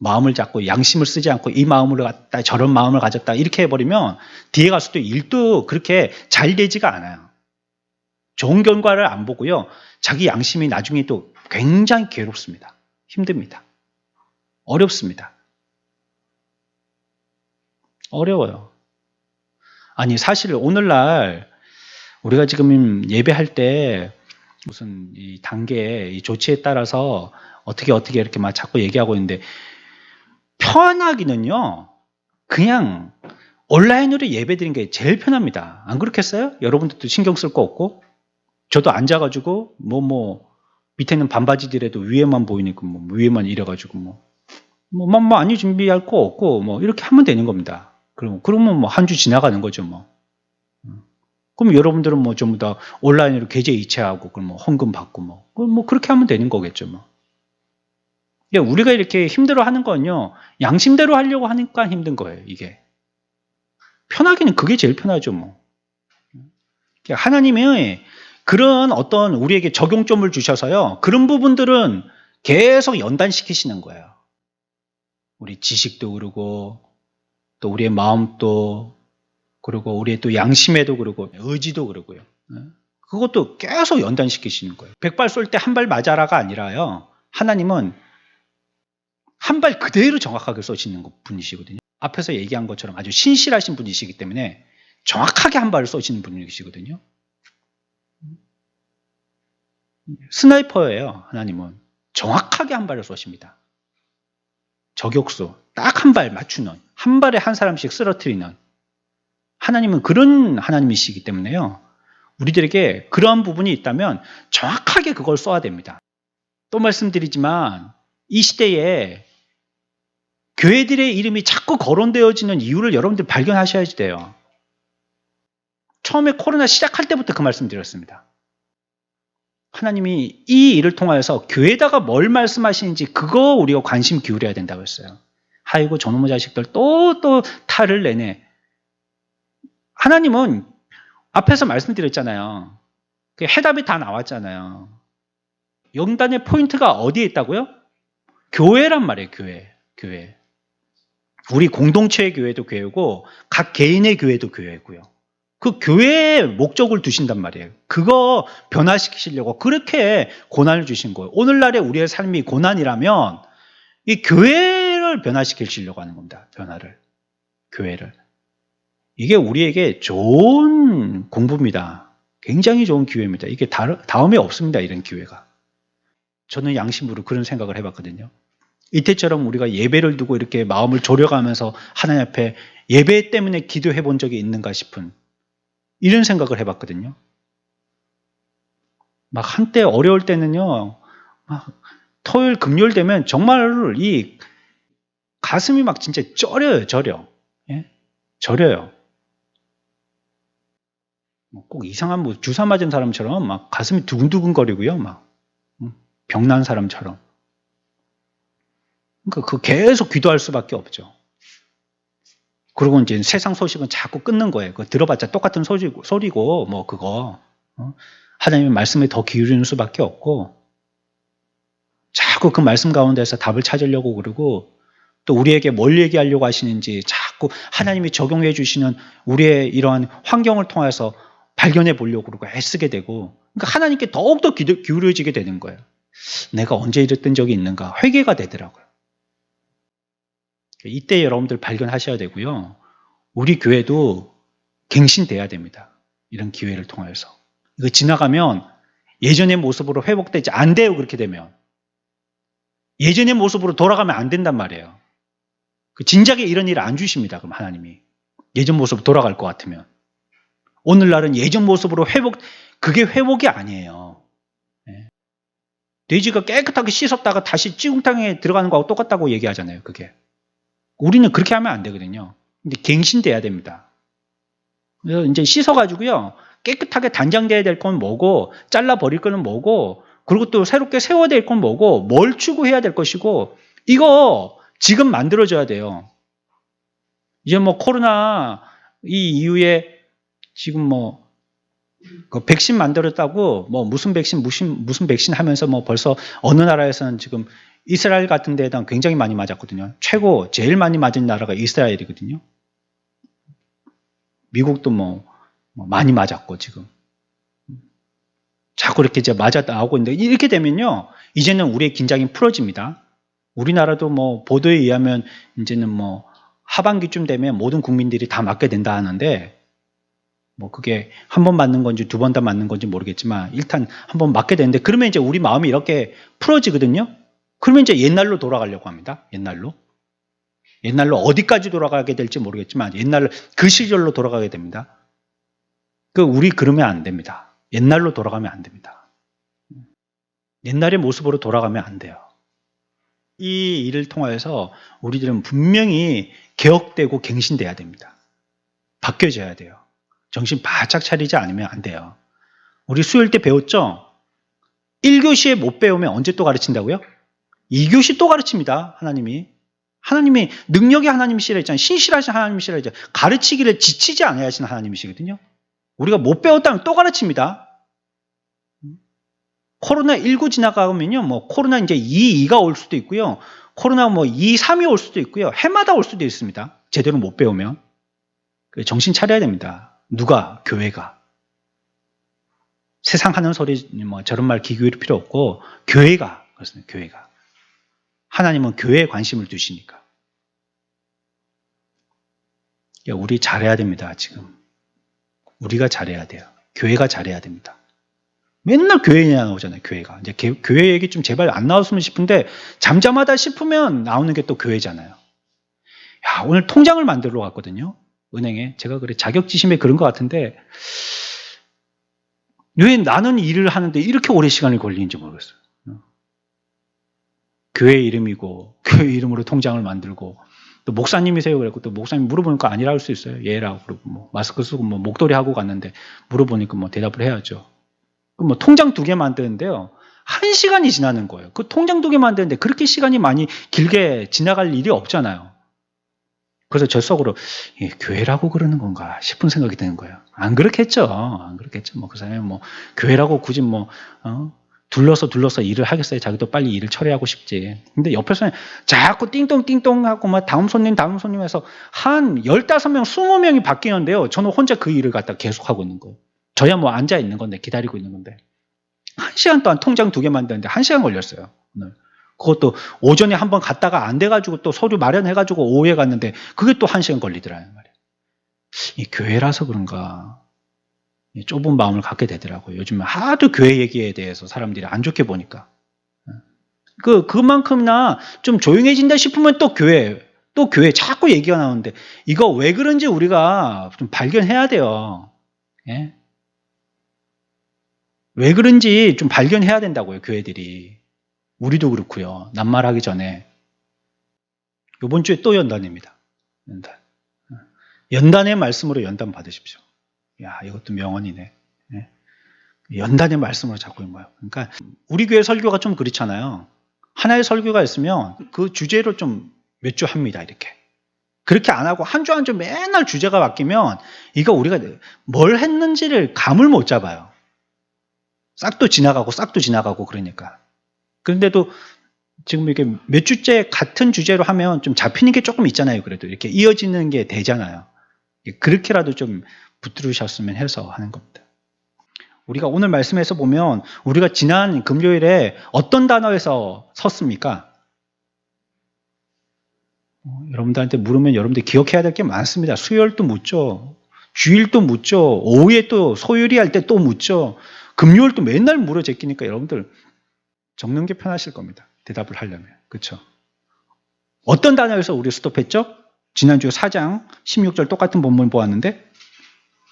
마음을 잡고 양심을 쓰지 않고 이 마음을 갖다 저런 마음을 가졌다 이렇게 해버리면 뒤에 가서 또 일도 그렇게 잘 되지가 않아요. 좋은 결과를 안 보고요. 자기 양심이 나중에 또 굉장히 괴롭습니다. 힘듭니다. 어렵습니다. 어려워요. 아니 사실 오늘날 우리가 지금 예배할 때 무슨 이 단계, 이 조치에 따라서 어떻게 이렇게 막 자꾸 얘기하고 있는데 편하기는요. 그냥 온라인으로 예배드리는 게 제일 편합니다. 안 그렇겠어요? 여러분들도 신경 쓸 거 없고 저도 앉아가지고 뭐 밑에는 반바지들에도 위에만 보이니까 뭐 위에만 이래가지고 많이 준비할 거 없고 뭐 이렇게 하면 되는 겁니다. 그러면 뭐 한 주 지나가는 거죠 뭐. 그럼 여러분들은 뭐 전부 다 온라인으로 계좌 이체하고 그럼 뭐 헌금 받고 뭐 그렇게 하면 되는 거겠죠 뭐. 우리가 이렇게 힘들어하는 건요 양심대로 하려고 하니까 힘든 거예요 이게. 편하기는 그게 제일 편하죠 뭐. 하나님의 그런 어떤 우리에게 적용점을 주셔서요 그런 부분들은 계속 연단시키시는 거예요. 우리 지식도 그러고 또 우리의 마음도 그리고 우리의 또 양심에도 그러고 의지도 그러고요. 그것도 계속 연단시키시는 거예요. 100발 쏠 때 한 발 맞아라가 아니라요. 하나님은 한 발 그대로 정확하게 쏘시는 분이시거든요. 앞에서 얘기한 것처럼 아주 신실하신 분이시기 때문에 정확하게 한 발을 쏘시는 분이시거든요. 스나이퍼예요. 하나님은 정확하게 한 발을 쏘십니다. 저격수 딱 한 발 맞추는, 한 발에 한 사람씩 쓰러뜨리는, 하나님은 그런 하나님이시기 때문에요. 우리들에게 그러한 부분이 있다면 정확하게 그걸 쏘아야 됩니다. 또 말씀드리지만 이 시대에 교회들의 이름이 자꾸 거론되어지는 이유를 여러분들 발견하셔야 돼요. 처음에 코로나 시작할 때부터 그 말씀 드렸습니다. 하나님이 이 일을 통하여서 교회에다가 뭘 말씀하시는지 그거 우리가 관심 기울여야 된다고 했어요. 아이고 저놈의 자식들 또 탈을 내네. 하나님은 앞에서 말씀드렸잖아요. 그 해답이 다 나왔잖아요. 영단의 포인트가 어디에 있다고요? 교회란 말이에요. 교회. 우리 공동체의 교회도 교회고 각 개인의 교회도 교회고요. 그 교회에 목적을 두신단 말이에요. 그거 변화시키시려고 그렇게 고난을 주신 거예요. 오늘날의 우리의 삶이 고난이라면 이 교회를 변화시키시려고 하는 겁니다. 교회를. 이게 우리에게 좋은 공부입니다. 굉장히 좋은 기회입니다. 이게 다음에 없습니다. 이런 기회가. 저는 양심으로 그런 생각을 해봤거든요. 이때처럼 우리가 예배를 두고 이렇게 마음을 졸여가면서 하나님 앞에 예배 때문에 기도해 본 적이 있는가 싶은 이런 생각을 해봤거든요. 막 한때 어려울 때는요, 막 토요일, 금요일 되면 정말 이 가슴이 막 진짜 저려요. 예? 저려요. 꼭 이상한 뭐 주사 맞은 사람처럼 막 가슴이 두근두근거리고요, 막 병난 사람처럼. 그러니까 그 계속 기도할 수밖에 없죠. 그리고 이제 세상 소식은 자꾸 끊는 거예요. 그거 들어봤자 똑같은 소리고 뭐 그거 하나님의 말씀에 더 기울이는 수밖에 없고 자꾸 그 말씀 가운데서 답을 찾으려고 그러고 또 우리에게 뭘 얘기하려고 하시는지 자꾸 하나님이 적용해 주시는 우리의 이러한 환경을 통해서 발견해 보려고 그러고 애쓰게 되고 그러니까 하나님께 더욱더 기울여지게 되는 거예요. 내가 언제 이랬던 적이 있는가 회개가 되더라고요. 이때 여러분들 발견하셔야 되고요. 우리 교회도 갱신돼야 됩니다. 이런 기회를 통해서. 이거 지나가면 예전의 모습으로 회복되지 안 돼요. 그렇게 되면. 예전의 모습으로 돌아가면 안 된단 말이에요. 진작에 이런 일을 안 주십니다. 그럼 하나님이. 예전 모습으로 돌아갈 것 같으면. 오늘날은 예전 모습으로 그게 회복이 아니에요. 네. 돼지가 깨끗하게 씻었다가 다시 찌궁탕에 들어가는 거하고 똑같다고 얘기하잖아요. 그게. 우리는 그렇게 하면 안 되거든요. 근데 갱신돼야 됩니다. 그래서 이제 씻어가지고요. 깨끗하게 단장돼야 될 건 뭐고, 잘라버릴 거는 뭐고, 그리고 또 새롭게 세워야 될 건 뭐고, 뭘 추구해야 될 것이고, 이거 지금 만들어져야 돼요. 이제 뭐 코로나 이 이후에 지금 뭐 그 백신 만들었다고 뭐 무슨 백신 하면서 뭐 벌써 어느 나라에서는 지금 이스라엘 같은 데에다 굉장히 많이 맞았거든요. 제일 많이 맞은 나라가 이스라엘이거든요. 미국도 뭐 많이 맞았고 지금 자꾸 이렇게 이제 맞아 나오고 있는데 이렇게 되면요 이제는 우리의 긴장이 풀어집니다. 우리나라도 뭐 보도에 의하면 이제는 뭐 하반기쯤 되면 모든 국민들이 다 맞게 된다 하는데 뭐 그게 한 번 맞는 건지 두 번 다 맞는 건지 모르겠지만 일단 한 번 맞게 되는데 그러면 이제 우리 마음이 이렇게 풀어지거든요. 그러면 이제 옛날로 돌아가려고 합니다. 옛날로 어디까지 돌아가게 될지 모르겠지만 옛날로 그 시절로 돌아가게 됩니다. 우리 그러면 안 됩니다. 옛날로 돌아가면 안 됩니다. 옛날의 모습으로 돌아가면 안 돼요. 이 일을 통해서 우리들은 분명히 개혁되고 갱신돼야 됩니다. 바뀌어져야 돼요. 정신 바짝 차리지 않으면 안 돼요. 우리 수요일 때 배웠죠? 1교시에 못 배우면 언제 또 가르친다고요? 2교시 또 가르칩니다. 하나님이 능력의 하나님이시라 했잖아요. 신실하신 하나님이시라 했잖아요. 가르치기를 지치지 않아야 하시는 하나님이시거든요. 우리가 못 배웠다면 또 가르칩니다. 코로나19 지나가면요, 뭐, 코로나 이제 2가 올 수도 있고요. 코로나 뭐 2, 3이 올 수도 있고요. 해마다 올 수도 있습니다. 제대로 못 배우면. 정신 차려야 됩니다. 누가? 교회가. 세상 하는 소리, 뭐, 저런 말 귀 기울일 필요 없고, 교회가. 그렇습니다. 교회가. 하나님은 교회에 관심을 두시니까. 우리 잘해야 됩니다, 지금. 우리가 잘해야 돼요. 교회가 잘해야 됩니다. 맨날 교회 얘기 나오잖아요, 교회가. 이제 교회 얘기 좀 제발 안 나왔으면 싶은데, 잠잠하다 싶으면 나오는 게 또 교회잖아요. 야, 오늘 통장을 만들러 갔거든요, 은행에. 제가 그래, 자격지심에 그런 것 같은데, 왜 나는 일을 하는데 이렇게 오래 시간이 걸리는지 모르겠어요. 교회 이름이고, 교회 이름으로 통장을 만들고, 또 목사님이세요? 그랬고, 또 목사님 물어보니까 아니라 할 수 있어요. 예라고 그러고, 뭐, 마스크 쓰고, 뭐, 목도리 하고 갔는데, 물어보니까 뭐, 대답을 해야죠. 그럼 뭐, 통장 2개 만드는데요. 1시간이 지나는 거예요. 그 통장 2개 만드는데, 그렇게 시간이 많이 길게 지나갈 일이 없잖아요. 그래서 저 속으로, 교회라고 그러는 건가 싶은 생각이 드는 거예요. 안 그렇겠죠. 안 그렇겠죠. 뭐, 그 사람이 뭐, 교회라고 굳이 뭐, 둘러서 일을 하겠어요. 자기도 빨리 일을 처리하고 싶지. 근데 옆에서는 자꾸 띵동띵동 하고 막 다음 손님 해서 한 15명, 20명이 바뀌는데요. 저는 혼자 그 일을 갖다 계속 하고 있는 거예요. 저야 뭐 앉아 있는 건데, 기다리고 있는 건데. 1시간 동안 통장 2개 만드는데 1시간 걸렸어요. 오늘. 그것도 오전에 한번 갔다가 안 돼가지고 또 서류 마련해가지고 오후에 갔는데 그게 또 1시간 걸리더라는 말이에요. 이 교회라서 그런가. 좁은 마음을 갖게 되더라고요. 요즘 하도 교회 얘기에 대해서 사람들이 안 좋게 보니까. 그만큼이나 좀 조용해진다 싶으면 또 교회 자꾸 얘기가 나오는데 이거 왜 그런지 우리가 좀 발견해야 돼요. 예? 왜 그런지 좀 발견해야 된다고요, 교회들이. 우리도 그렇고요. 낱말하기 전에. 이번 주에 또 연단입니다. 연단. 연단의 말씀으로 연단 받으십시오. 야, 이것도 명언이네. 예? 연단의 말씀으로 자꾸 임해요. 그러니까 우리 교회 설교가 좀 그렇잖아요. 하나의 설교가 있으면 그 주제로 좀 몇 주 합니다. 이렇게. 그렇게 안 하고 한 주 한 주 맨날 주제가 바뀌면 이거 우리가 뭘 했는지를 감을 못 잡아요. 싹도 지나가고 그러니까. 그런데도 지금 이렇게 몇 주째 같은 주제로 하면 좀 잡히는 게 조금 있잖아요. 그래도 이렇게 이어지는 게 되잖아요. 그렇게라도 좀 붙들으셨으면 해서 하는 겁니다. 우리가 오늘 말씀에서 보면 우리가 지난 금요일에 어떤 단어에서 섰습니까? 여러분들한테 물으면 여러분들 기억해야 될 게 많습니다. 수요일도 묻죠. 주일도 묻죠. 오후에 또 소요리 할 때 또 묻죠. 금요일도 맨날 물어 제끼니까 여러분들 적는 게 편하실 겁니다. 대답을 하려면. 그렇죠? 어떤 단어에서 우리 스톱했죠? 지난주에 4장 16절 똑같은 본문 보았는데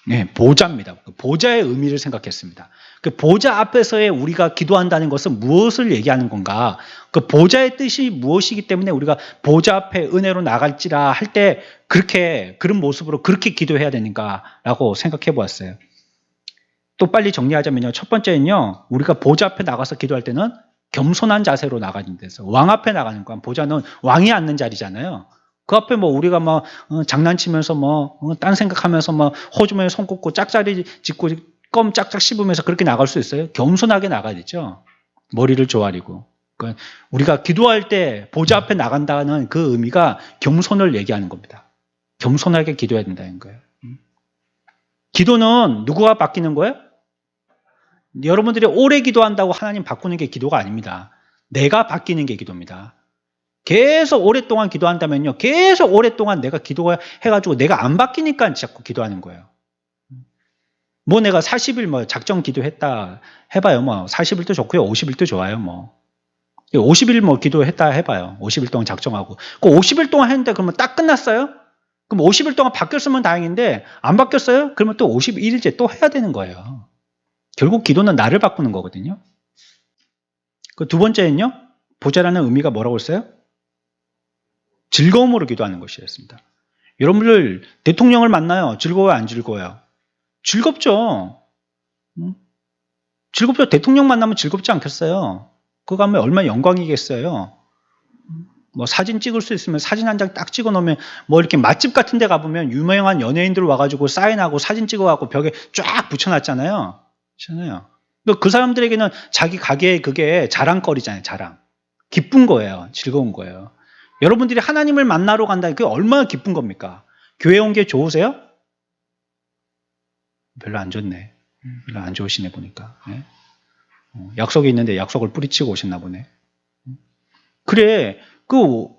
네, 보좌입니다. 보좌의 의미를 생각했습니다. 그 보좌 앞에서의 우리가 기도한다는 것은 무엇을 얘기하는 건가? 그 보좌의 뜻이 무엇이기 때문에 우리가 보좌 앞에 은혜로 나갈지라 할 때 그런 모습으로 그렇게 기도해야 되는가라고 생각해 보았어요. 또 빨리 정리하자면요. 첫 번째는요. 우리가 보좌 앞에 나가서 기도할 때는 겸손한 자세로 나가는 데서 왕 앞에 나가는 거. 보좌는 왕이 앉는 자리잖아요. 그 앞에 뭐 우리가 막 장난치면서 딴 생각하면서 호주머니에 손 꽂고 짝자리 짚고 껌 짝짝 씹으면서 그렇게 나갈 수 있어요? 겸손하게 나가야 되죠. 머리를 조아리고. 그러니까 우리가 기도할 때 보좌 앞에 나간다는 그 의미가 겸손을 얘기하는 겁니다. 겸손하게 기도해야 된다는 거예요. 기도는 누구가 바뀌는 거예요? 여러분들이 오래 기도한다고 하나님 바꾸는 게 기도가 아닙니다. 내가 바뀌는 게 기도입니다. 계속 오랫동안 기도한다면요. 계속 오랫동안 내가 기도해가지고 내가 안 바뀌니까 자꾸 기도하는 거예요. 뭐 내가 40일 작정 기도했다 해봐요. 40일도 좋고요. 50일도 좋아요. 50일 기도했다 해봐요. 50일 동안 작정하고. 그 50일 동안 했는데 그러면 딱 끝났어요? 그럼 50일 동안 바뀌었으면 다행인데 안 바뀌었어요? 그러면 또 51일째 또 해야 되는 거예요. 결국 기도는 나를 바꾸는 거거든요. 그 두 번째는요. 보좌라는 의미가 뭐라고 했어요? 즐거움으로 기도하는 것이었습니다. 여러분들 대통령을 만나요. 즐거워요? 안 즐거워요? 즐겁죠. 즐겁죠. 대통령 만나면 즐겁지 않겠어요? 그거 하면 얼마나 영광이겠어요. 사진 찍을 수 있으면 사진 한 장 딱 찍어 놓으면 이렇게 맛집 같은 데 가보면 유명한 연예인들 와가지고 사인하고 사진 찍어갖고 벽에 쫙 붙여놨잖아요. 그렇잖아요. 그 사람들에게는 자기 가게에 그게 자랑거리잖아요. 자랑. 기쁜 거예요. 즐거운 거예요. 여러분들이 하나님을 만나러 간다. 그게 얼마나 기쁜 겁니까? 교회 온 게 좋으세요? 별로 안 좋네. 별로 안 좋으시네 보니까. 네? 약속이 있는데 약속을 뿌리치고 오셨나 보네. 그래. 그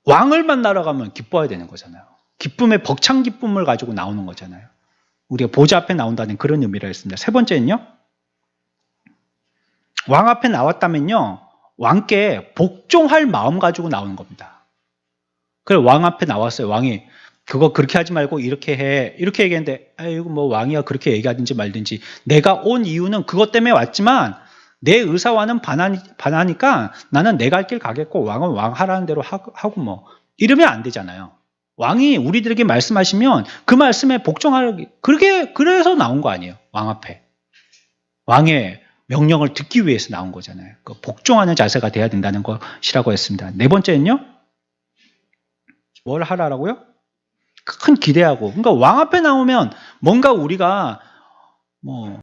왕을 만나러 가면 기뻐야 되는 거잖아요. 기쁨의 벅찬 기쁨을 가지고 나오는 거잖아요. 우리가 보좌 앞에 나온다는 그런 의미라 했습니다. 세 번째는요. 왕 앞에 나왔다면요. 왕께 복종할 마음 가지고 나오는 겁니다. 그래 왕 앞에 나왔어요. 왕이 그거 그렇게 하지 말고 이렇게 해. 이렇게 얘기했는데 아이고 뭐 왕이야 그렇게 얘기하든지 말든지 내가 온 이유는 그것 때문에 왔지만 내 의사와는 반하니까 나는 내 갈 길 가겠고 왕은 왕 하라는 대로 하고 뭐 이러면 안 되잖아요. 왕이 우리들에게 말씀하시면 그 말씀에 복종하기 그래서 나온 거 아니에요. 왕 앞에. 왕의 명령을 듣기 위해서 나온 거잖아요. 그 복종하는 자세가 돼야 된다는 것이라고 했습니다. 네 번째는요. 뭘 하라라고요? 큰 기대하고. 그러니까 왕 앞에 나오면 뭔가 우리가 뭐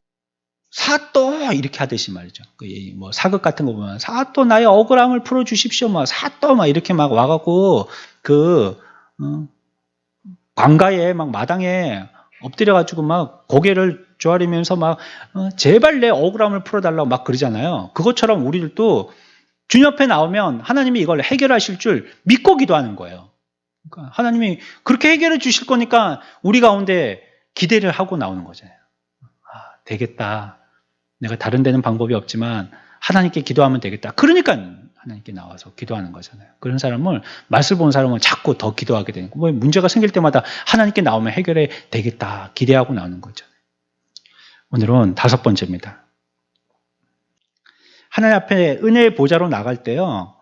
사또 이렇게 하듯이 말이죠. 뭐 사극 같은 거 보면 사또 나의 억울함을 풀어 주십시오. 막 사또 막 이렇게 막 와갖고 광가에 막 마당에 엎드려가지고 막 고개를 조아리면서 막 제발 내 억울함을 풀어달라고 막 그러잖아요. 그것처럼 우리들도 주님 앞에 나오면 하나님이 이걸 해결하실 줄 믿고 기도하는 거예요. 그러니까 하나님이 그렇게 해결해 주실 거니까 우리 가운데 기대를 하고 나오는 거잖아요. 아, 되겠다. 내가 다른 데는 방법이 없지만 하나님께 기도하면 되겠다. 그러니까 하나님께 나와서 기도하는 거잖아요. 그런 사람을 맛을 본 사람은 자꾸 더 기도하게 되는 거예요. 뭐 문제가 생길 때마다 하나님께 나오면 해결해 되겠다. 기대하고 나오는 거죠. 오늘은 다섯 번째입니다. 하나님 앞에 은혜의 보좌로 나갈 때요.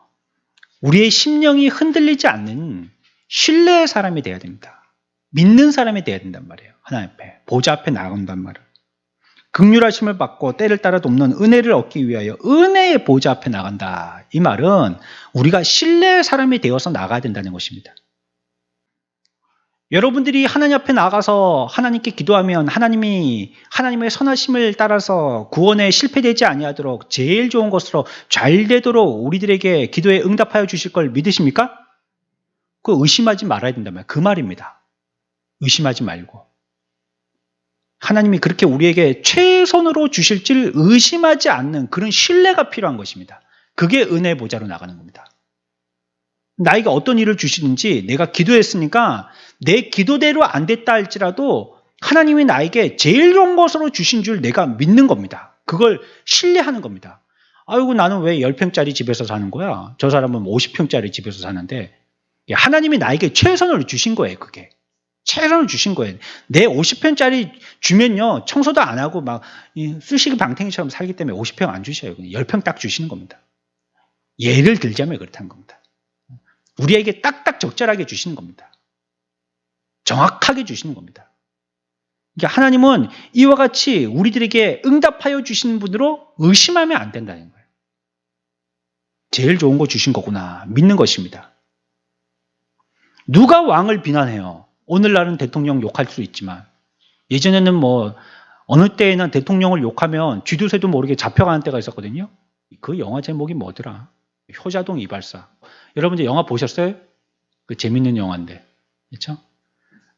우리의 심령이 흔들리지 않는 신뢰의 사람이 돼야 됩니다. 믿는 사람이 돼야 된단 말이에요. 하나님 앞에 보좌 앞에 나간단 말이에요. 긍휼하심을 받고 때를 따라 돕는 은혜를 얻기 위하여 은혜의 보좌 앞에 나간다. 이 말은 우리가 신뢰의 사람이 되어서 나가야 된다는 것입니다. 여러분들이 하나님 앞에 나가서 하나님께 기도하면 하나님이 하나님의 선하심을 따라서 구원에 실패되지 아니하도록 제일 좋은 것으로 잘 되도록 우리들에게 기도에 응답하여 주실 걸 믿으십니까? 그 의심하지 말아야 된단 말이에요. 그 말입니다. 의심하지 말고. 하나님이 그렇게 우리에게 최선으로 주실 줄 의심하지 않는 그런 신뢰가 필요한 것입니다. 그게 은혜의 보좌로 나가는 겁니다. 나에게 어떤 일을 주시든지 내가 기도했으니까 내 기도대로 안 됐다 할지라도 하나님이 나에게 제일 좋은 것으로 주신 줄 내가 믿는 겁니다. 그걸 신뢰하는 겁니다. 아이고 나는 왜 10평짜리 집에서 사는 거야? 저 사람은 50평짜리 집에서 사는데 하나님이 나에게 최선을 주신 거예요. 그게. 최선을 주신 거예요. 내 50평짜리 주면요. 청소도 안 하고 막 수시기 방탱이처럼 살기 때문에 50평 안 주셔요. 10평 딱 주시는 겁니다. 예를 들자면 그렇다는 겁니다. 우리에게 딱딱 적절하게 주시는 겁니다. 정확하게 주시는 겁니다. 그러니까 하나님은 이와 같이 우리들에게 응답하여 주시는 분으로 의심하면 안 된다는 거예요. 제일 좋은 거 주신 거구나 믿는 것입니다. 누가 왕을 비난해요? 오늘날은 대통령 욕할 수 있지만 예전에는 뭐 어느 때에는 대통령을 욕하면 쥐두새도 모르게 잡혀가는 때가 있었거든요. 그 영화 제목이 뭐더라? 효자동 이발사. 여러분들 영화 보셨어요? 그 재밌는 영화인데. 그렇죠?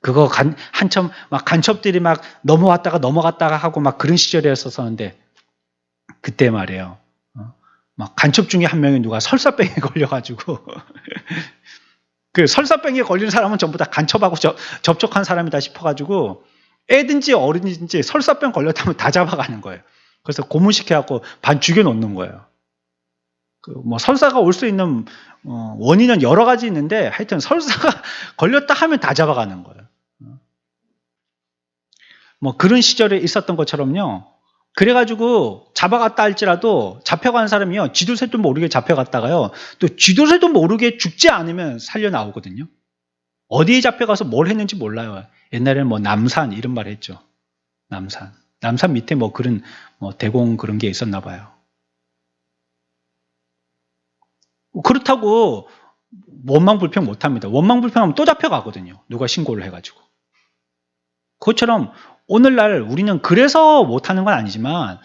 그거 한참 막 간첩들이 막 넘어갔다가 하고 막 그런 시절이었었는데 그때 말이에요. 막 간첩 중에 한 명이 누가 설사병에 걸려가지고 그 설사병에 걸린 사람은 전부 다 간첩하고 접촉한 사람이다 싶어가지고 애든지 어른인지 설사병 걸렸다면 다 잡아가는 거예요. 그래서 고문시켜갖고 반 죽여놓는 거예요. 뭐 설사가 올 수 있는 원인은 여러 가지 있는데 하여튼 설사가 걸렸다 하면 다 잡아가는 거예요. 뭐 그런 시절에 있었던 것처럼요. 그래가지고 잡아갔다 할지라도 잡혀간 사람이요. 쥐도새도 모르게 잡혀갔다가요. 또 쥐도새도 모르게 죽지 않으면 살려 나오거든요. 어디에 잡혀가서 뭘 했는지 몰라요. 옛날에는 뭐 남산 이런 말 했죠. 남산 밑에 뭐 그런 뭐 대공 그런 게 있었나 봐요. 그렇다고 원망불평 못합니다. 원망불평하면 또 잡혀가거든요. 누가 신고를 해가지고. 그것처럼 오늘날 우리는 그래서 못하는 건 아니지만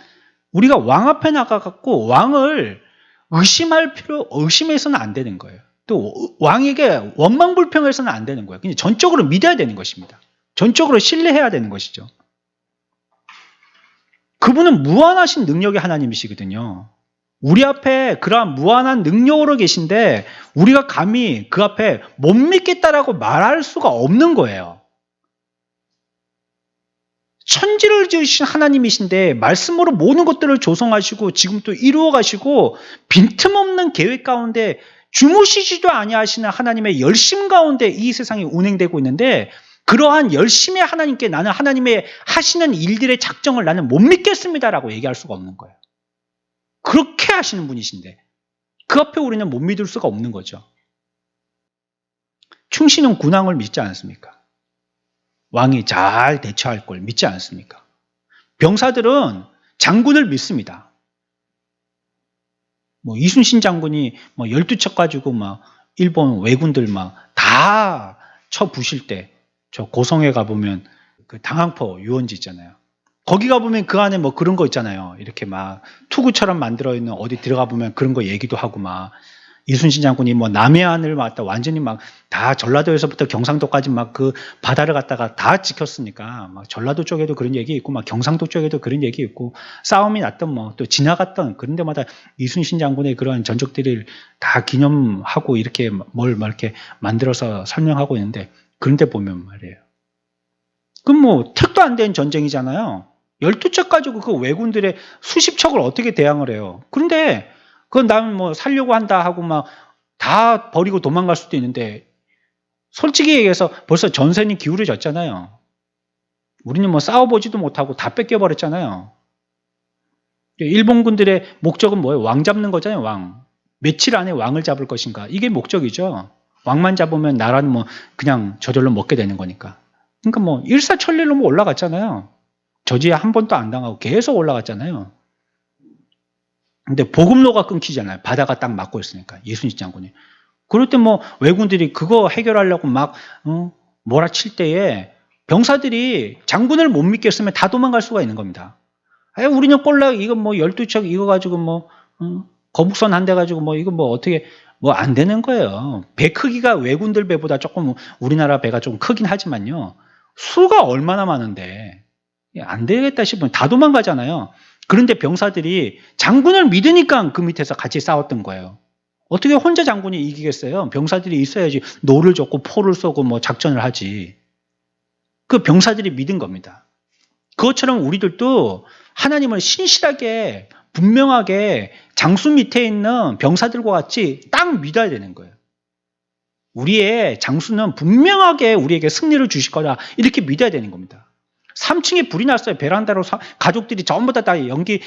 우리가 왕 앞에 나가갖고 왕을 의심해서는 안 되는 거예요. 또 왕에게 원망불평해서는 안 되는 거예요. 그냥 전적으로 믿어야 되는 것입니다. 전적으로 신뢰해야 되는 것이죠. 그분은 무한하신 능력의 하나님이시거든요. 우리 앞에 그러한 무한한 능력으로 계신데 우리가 감히 그 앞에 못 믿겠다라고 말할 수가 없는 거예요. 천지를 지으신 하나님이신데 말씀으로 모든 것들을 조성하시고 지금 또 이루어 가시고 빈틈없는 계획 가운데 주무시지도 아니하시는 하나님의 열심 가운데 이 세상이 운행되고 있는데 그러한 열심의 하나님께 나는 하나님의 하시는 일들의 작정을 나는 못 믿겠습니다라고 얘기할 수가 없는 거예요. 그렇게 하시는 분이신데 그 앞에 우리는 못 믿을 수가 없는 거죠. 충신은 군왕을 믿지 않습니까? 왕이 잘 대처할 걸 믿지 않습니까? 병사들은 장군을 믿습니다. 이순신 장군이 12척 가지고 일본 왜군들 다 쳐부실 때 저 고성에 가보면 그 당항포 유원지 있잖아요. 거기 가보면 그 안에 그런 거 있잖아요. 이렇게 투구처럼 만들어 있는 어디 들어가 보면 그런 거 얘기도 하고 이순신 장군이 남해안을 완전히 다 전라도에서부터 경상도까지 그 바다를 갖다가 다 지켰으니까 전라도 쪽에도 그런 얘기 있고 경상도 쪽에도 그런 얘기 있고 싸움이 났던 또 지나갔던 그런 데마다 이순신 장군의 그런 전적들을 다 기념하고 이렇게 이렇게 만들어서 설명하고 있는데 그런데 보면 말이에요. 그럼 택도 안 된 전쟁이잖아요. 12척 가지고 그 왜군들의 수십 척을 어떻게 대항을 해요. 그런데 그건 나는 살려고 한다 하고 다 버리고 도망갈 수도 있는데 솔직히 얘기해서 벌써 전선이 기울어졌잖아요. 우리는 싸워보지도 못하고 다 뺏겨버렸잖아요. 일본군들의 목적은 뭐예요? 왕 잡는 거잖아요. 왕. 며칠 안에 왕을 잡을 것인가. 이게 목적이죠. 왕만 잡으면 나라는 그냥 저절로 먹게 되는 거니까. 그러니까 일사천리로 올라갔잖아요. 저지에 한 번도 안 당하고 계속 올라갔잖아요. 근데 보급로가 끊기잖아요. 바다가 딱 막고 있으니까 이순신 장군이. 그럴 때 왜군들이 그거 해결하려고 몰아칠 때에 병사들이 장군을 못 믿겠으면 다 도망갈 수가 있는 겁니다. 우리는 꼴랑 이거 12척 이거 가지고 거북선 한 대 가지고 이거 어떻게 안 되는 거예요. 배 크기가 왜군들 배보다 조금 우리나라 배가 좀 크긴 하지만요. 수가 얼마나 많은데 안 되겠다 싶으면 다 도망가잖아요. 그런데 병사들이 장군을 믿으니까 그 밑에서 같이 싸웠던 거예요. 어떻게 혼자 장군이 이기겠어요? 병사들이 있어야지 노를 젓고 포를 쏘고 작전을 하지. 그 병사들이 믿은 겁니다. 그것처럼 우리들도 하나님을 신실하게 분명하게 장수 밑에 있는 병사들과 같이 딱 믿어야 되는 거예요. 우리의 장수는 분명하게 우리에게 승리를 주실 거다 이렇게 믿어야 되는 겁니다. 3층에 불이 났어요. 베란다로 가족들이 전부 다 연기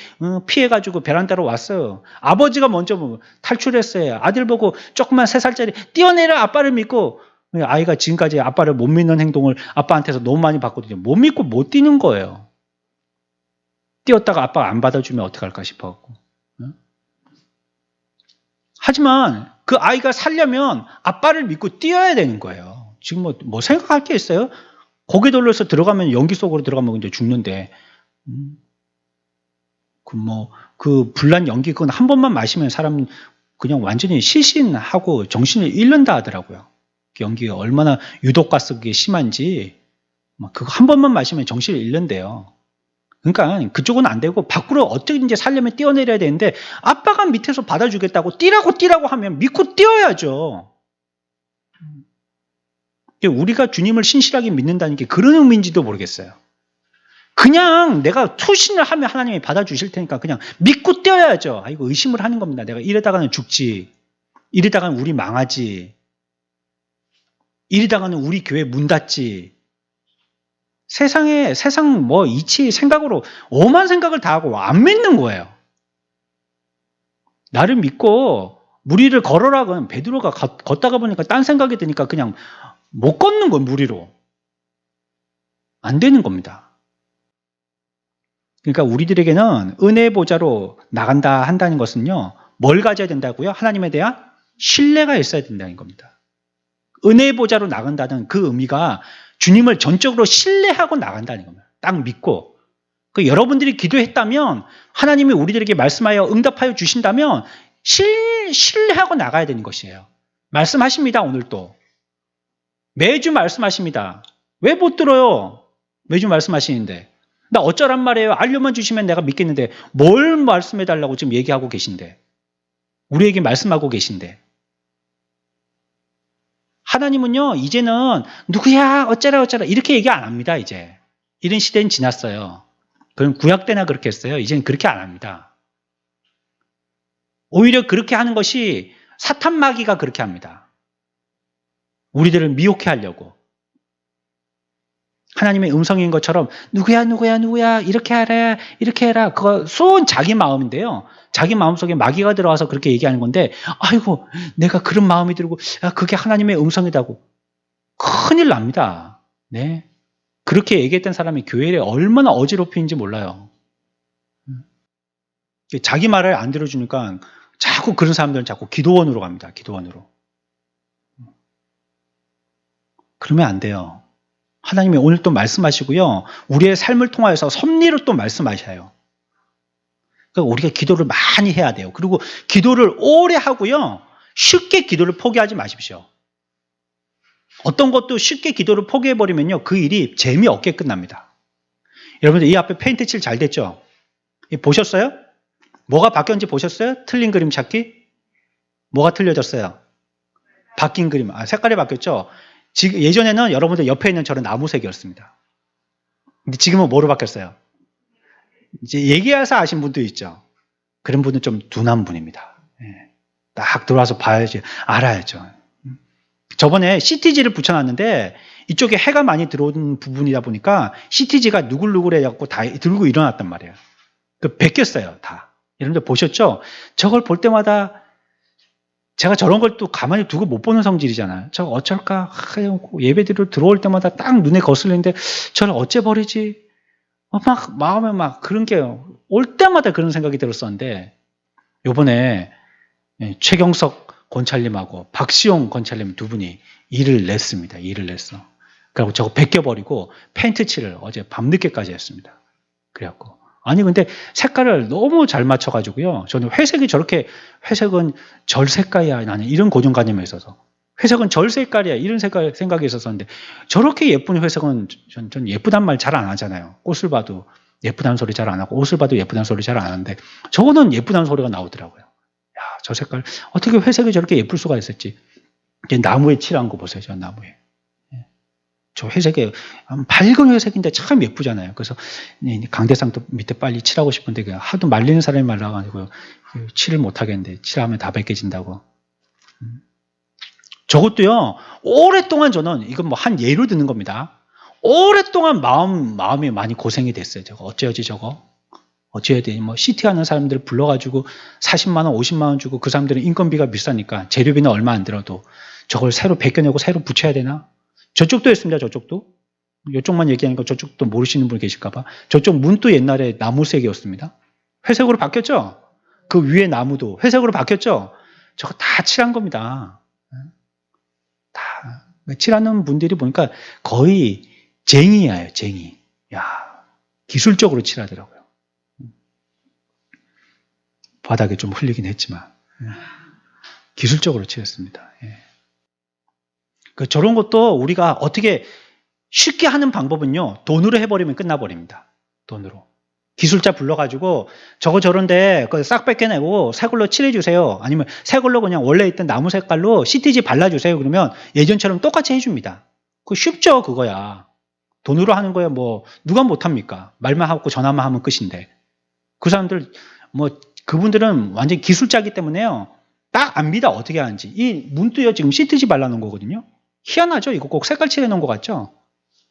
피해가지고 베란다로 왔어요. 아버지가 먼저 탈출했어요. 아들 보고 조그만 3살짜리 뛰어내려 아빠를 믿고 아이가 지금까지 아빠를 못 믿는 행동을 아빠한테서 너무 많이 봤거든요. 못 믿고 못 뛰는 거예요. 뛰었다가 아빠가 안 받아주면 어떡할까 싶어갖고. 하지만 그 아이가 살려면 아빠를 믿고 뛰어야 되는 거예요. 지금 생각할 게 있어요? 고개 돌려서 들어가면 연기 속으로 들어가면 이제 죽는데 그 불난 연기 그건 한 번만 마시면 사람 그냥 완전히 실신하고 정신을 잃는다 하더라고요. 그 연기가 얼마나 유독가스 그게 심한지 그거 한 번만 마시면 정신을 잃는데요. 그러니까 그쪽은 안 되고 밖으로 어떻게든지 살려면 뛰어내려야 되는데 아빠가 밑에서 받아주겠다고 뛰라고 하면 믿고 뛰어야죠. 우리가 주님을 신실하게 믿는다는 게 그런 의미인지도 모르겠어요. 그냥 내가 투신을 하면 하나님이 받아주실 테니까 그냥 믿고 뛰어야죠. 이거 의심을 하는 겁니다. 내가 이러다가는 죽지. 이러다가는 우리 망하지. 이러다가는 우리 교회 문 닫지. 세상 이치 생각으로 오만 생각을 다 하고 안 믿는 거예요. 나를 믿고 무리를 걸어라. 그러면 베드로가 걷다가 보니까 딴 생각이 드니까 그냥 못 걷는 거예요. 무리로. 안 되는 겁니다. 그러니까 우리들에게는 은혜의 보좌로 나간다 한다는 것은요. 뭘 가져야 된다고요? 하나님에 대한 신뢰가 있어야 된다는 겁니다. 은혜의 보좌로 나간다는 그 의미가 주님을 전적으로 신뢰하고 나간다는 겁니다. 딱 믿고. 여러분들이 기도했다면 하나님이 우리들에게 말씀하여 응답하여 주신다면 신뢰하고 나가야 되는 것이에요. 말씀하십니다. 오늘도. 매주 말씀하십니다. 왜 못 들어요? 매주 말씀하시는데. 나 어쩌란 말이에요. 알려만 주시면 내가 믿겠는데 뭘 말씀해달라고 지금 얘기하고 계신데. 우리에게 말씀하고 계신데. 하나님은요, 이제는 누구야, 어쩌라, 어쩌라, 이렇게 얘기 안 합니다, 이제. 이런 시대는 지났어요. 그건 구약 때나 그렇게 했어요. 이제는 그렇게 안 합니다. 오히려 그렇게 하는 것이 사탄 마귀가 그렇게 합니다. 우리들을 미혹해 하려고. 하나님의 음성인 것처럼 누구야 누구야 누구야 이렇게 하라 이렇게 해라 그거 쏜 자기 마음인데요. 자기 마음속에 마귀가 들어와서 그렇게 얘기하는 건데 아이고 내가 그런 마음이 들고 그게 하나님의 음성이라고 큰일 납니다. 네, 그렇게 얘기했던 사람이 교회에 얼마나 어지럽히는지 몰라요. 자기 말을 안 들어주니까 자꾸 그런 사람들은 자꾸 기도원으로 갑니다. 기도원으로. 그러면 안 돼요. 하나님이 오늘 또 말씀하시고요. 우리의 삶을 통하여서 섭리로 또 말씀하셔요. 그러니까 우리가 기도를 많이 해야 돼요. 그리고 기도를 오래 하고요. 쉽게 기도를 포기하지 마십시오. 어떤 것도 쉽게 기도를 포기해버리면요. 그 일이 재미없게 끝납니다. 여러분들 이 앞에 페인트 칠 잘 됐죠? 보셨어요? 뭐가 바뀌었는지 보셨어요? 틀린 그림 찾기? 뭐가 틀려졌어요? 바뀐 그림. 색깔이 바뀌었죠? 지금 예전에는 여러분들 옆에 있는 저런 나무색이었습니다. 근데 지금은 뭐로 바뀌었어요? 이제 얘기해서 아신 분도 있죠. 그런 분은 좀 둔한 분입니다. 딱 들어와서 봐야지 알아야죠. 저번에 CTG를 붙여놨는데 이쪽에 해가 많이 들어온 부분이다 보니까 CTG가 누글누글해갖고 다 들고 일어났단 말이에요. 그 베꼈어요, 다. 여러분들 보셨죠? 저걸 볼 때마다 제가 저런 걸 또 가만히 두고 못 보는 성질이잖아요. 저 어쩔까? 예배드리러 들어올 때마다 딱 눈에 거슬리는데 저를 어째 버리지? 막 마음에 막 그런 게 올 때마다 그런 생각이 들었었는데 요번에 최경석 권찰님하고 박시용 권찰님 두 분이 일을 냈습니다. 일을 냈어. 그리고 저거 벗겨버리고 페인트 칠을 어제 밤늦게까지 했습니다. 그래갖고 아니 근데 색깔을 너무 잘 맞춰가지고요. 저는 회색이 저렇게 회색은 절 색깔이야 나는 이런 고정관념에 있어서 회색은 절 색깔이야 이런 생각이 있었었는데 저렇게 예쁜 회색은 전 예쁘단 말 잘 안 하잖아요. 꽃을 봐도 예쁘다는 소리 잘 안 하고 옷을 봐도 예쁘다는 소리 잘 안 하는데 저거는 예쁘다는 소리가 나오더라고요. 야, 저 색깔 어떻게 회색이 저렇게 예쁠 수가 있었지? 나무에 칠한 거 보세요. 저 나무에. 저 회색에 밝은 회색인데 참 예쁘잖아요. 그래서 강대상도 밑에 빨리 칠하고 싶은데 하도 말리는 사람이 말라가지고 칠을 못 하겠는데 칠하면 다 벗겨진다고. 저것도요. 오랫동안 저는 이건 뭐 한 예로 드는 겁니다. 오랫동안 마음이 많이 고생이 됐어요. 저거 어쩌지 저거 어찌해야 되니 뭐 CT 하는 사람들 불러가지고 40만 원, 50만 원 주고 그 사람들은 인건비가 비싸니까 재료비는 얼마 안 들어도 저걸 새로 벗겨내고 새로 붙여야 되나? 저쪽도 했습니다. 저쪽도. 이쪽만 얘기하니까 저쪽도 모르시는 분 계실까봐. 저쪽 문도 옛날에 나무색이었습니다. 회색으로 바뀌었죠? 그 위에 나무도 회색으로 바뀌었죠? 저거 다 칠한 겁니다. 다. 칠하는 분들이 보니까 거의 쟁이에요. 쟁이. 야, 기술적으로 칠하더라고요. 바닥에 좀 흘리긴 했지만 기술적으로 칠했습니다. 저런 것도 우리가 어떻게 쉽게 하는 방법은요. 돈으로 해버리면 끝나버립니다. 돈으로. 기술자 불러가지고 저거 저런데 싹 뺏겨내고 새 걸로 칠해주세요. 아니면 새 걸로 그냥 원래 있던 나무 색깔로 CTG 발라주세요. 그러면 예전처럼 똑같이 해줍니다. 그거 쉽죠. 그거야. 돈으로 하는 거야 뭐 누가 못합니까? 말만 하고 전화만 하면 끝인데. 그 사람들 뭐 그분들은 완전 기술자이기 때문에요. 딱 압니다. 어떻게 하는지. 이 문도요 지금 CTG 발라놓은 거거든요. 희한하죠? 이거 꼭 색깔 칠해놓은 거 같죠?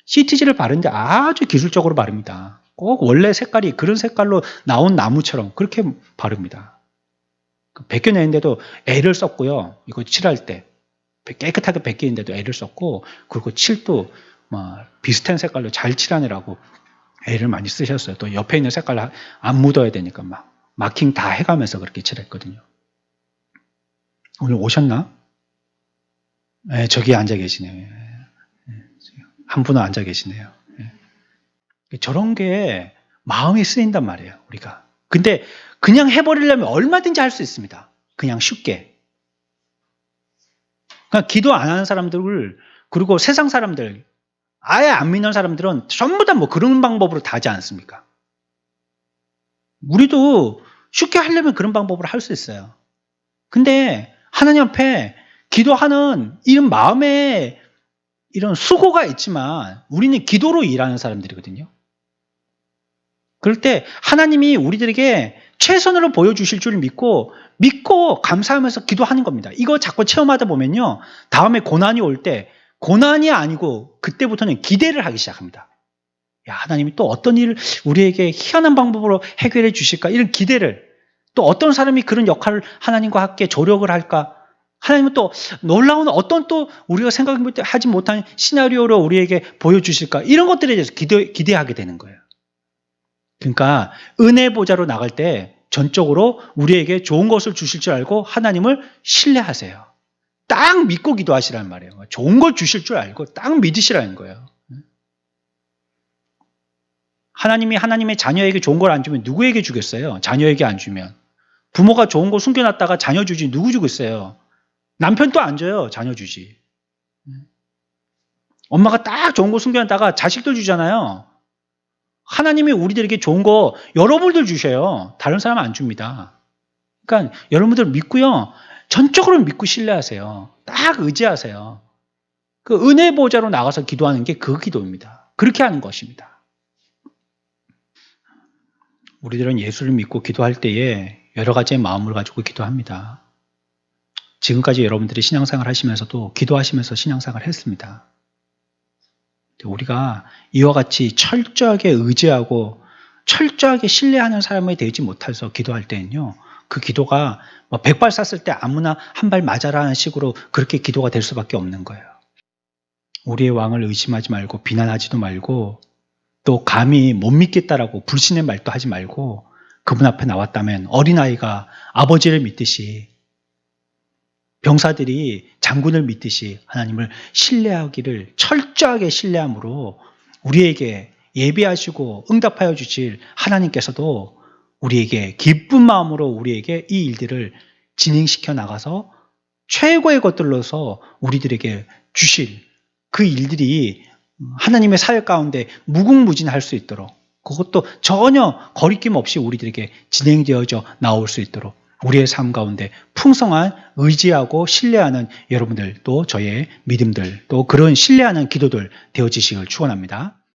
CTG를 바르는데 아주 기술적으로 바릅니다. 꼭 원래 색깔이 그런 색깔로 나온 나무처럼 그렇게 바릅니다. 벗겨내는데도 애를 썼고요. 이거 칠할 때 깨끗하게 벗기는데도 애를 썼고 그리고 칠도 비슷한 색깔로 잘 칠하느라고 애를 많이 쓰셨어요. 또 옆에 있는 색깔 안 묻어야 되니까 막 마킹 다 해가면서 그렇게 칠했거든요. 오늘 오셨나? 네, 저기 앉아 계시네요. 한 분은 앉아 계시네요. 저런 게 마음이 쓰인단 말이에요, 우리가. 근데 그냥 해버리려면 얼마든지 할 수 있습니다. 그냥 쉽게. 그러니까 기도 안 하는 사람들, 그리고 세상 사람들, 아예 안 믿는 사람들은 전부 다 뭐 그런 방법으로 다 하지 않습니까? 우리도 쉽게 하려면 그런 방법으로 할 수 있어요. 근데 하나님 앞에 기도하는 이런 마음에 이런 수고가 있지만 우리는 기도로 일하는 사람들이거든요. 그럴 때 하나님이 우리들에게 최선으로 보여주실 줄 믿고 감사하면서 기도하는 겁니다. 이거 자꾸 체험하다 보면요. 다음에 고난이 올 때 고난이 아니고 그때부터는 기대를 하기 시작합니다. 야, 하나님이 또 어떤 일을 우리에게 희한한 방법으로 해결해 주실까? 이런 기대를, 또 어떤 사람이 그런 역할을 하나님과 함께 조력을 할까? 하나님은 또 놀라운 어떤 또 우리가 생각하지 못한 시나리오로 우리에게 보여주실까? 이런 것들에 대해서 기대하게 되는 거예요. 그러니까 은혜 보좌로 나갈 때 전적으로 우리에게 좋은 것을 주실 줄 알고 하나님을 신뢰하세요. 딱 믿고 기도하시라는 말이에요. 좋은 걸 주실 줄 알고 딱 믿으시라는 거예요. 하나님이 하나님의 자녀에게 좋은 걸 안 주면 누구에게 주겠어요? 자녀에게 안 주면. 부모가 좋은 거 숨겨놨다가 자녀 주지 누구 주겠어요? 남편도 안 줘요. 자녀 주지. 엄마가 딱 좋은 거 숨겨놨다가 자식들 주잖아요. 하나님이 우리들에게 좋은 거 여러분들 주셔요. 다른 사람 안 줍니다. 그러니까 여러분들 믿고요. 전적으로 믿고 신뢰하세요. 딱 의지하세요. 그 은혜 보좌로 나가서 기도하는 게 그 기도입니다. 그렇게 하는 것입니다. 우리들은 예수를 믿고 기도할 때에 여러 가지의 마음을 가지고 기도합니다. 지금까지 여러분들이 신앙생활 하시면서도 기도하시면서 신앙생활 했습니다. 우리가 이와 같이 철저하게 의지하고 철저하게 신뢰하는 사람이 되지 못해서 기도할 때는요. 그 기도가 100발 쐈을 때 아무나 한 발 맞아라는 식으로 그렇게 기도가 될 수밖에 없는 거예요. 우리의 왕을 의심하지 말고 비난하지도 말고 또 감히 못 믿겠다라고 불신의 말도 하지 말고 그분 앞에 나왔다면 어린아이가 아버지를 믿듯이 병사들이 장군을 믿듯이 하나님을 신뢰하기를 철저하게 신뢰함으로 우리에게 예비하시고 응답하여 주실 하나님께서도 우리에게 기쁜 마음으로 우리에게 이 일들을 진행시켜 나가서 최고의 것들로서 우리들에게 주실 그 일들이 하나님의 사역 가운데 무궁무진할 수 있도록 그것도 전혀 거리낌 없이 우리들에게 진행되어져 나올 수 있도록 우리의 삶 가운데 풍성한 의지하고 신뢰하는 여러분들 또 저의 믿음들 또 그런 신뢰하는 기도들 되어지시길 축원합니다.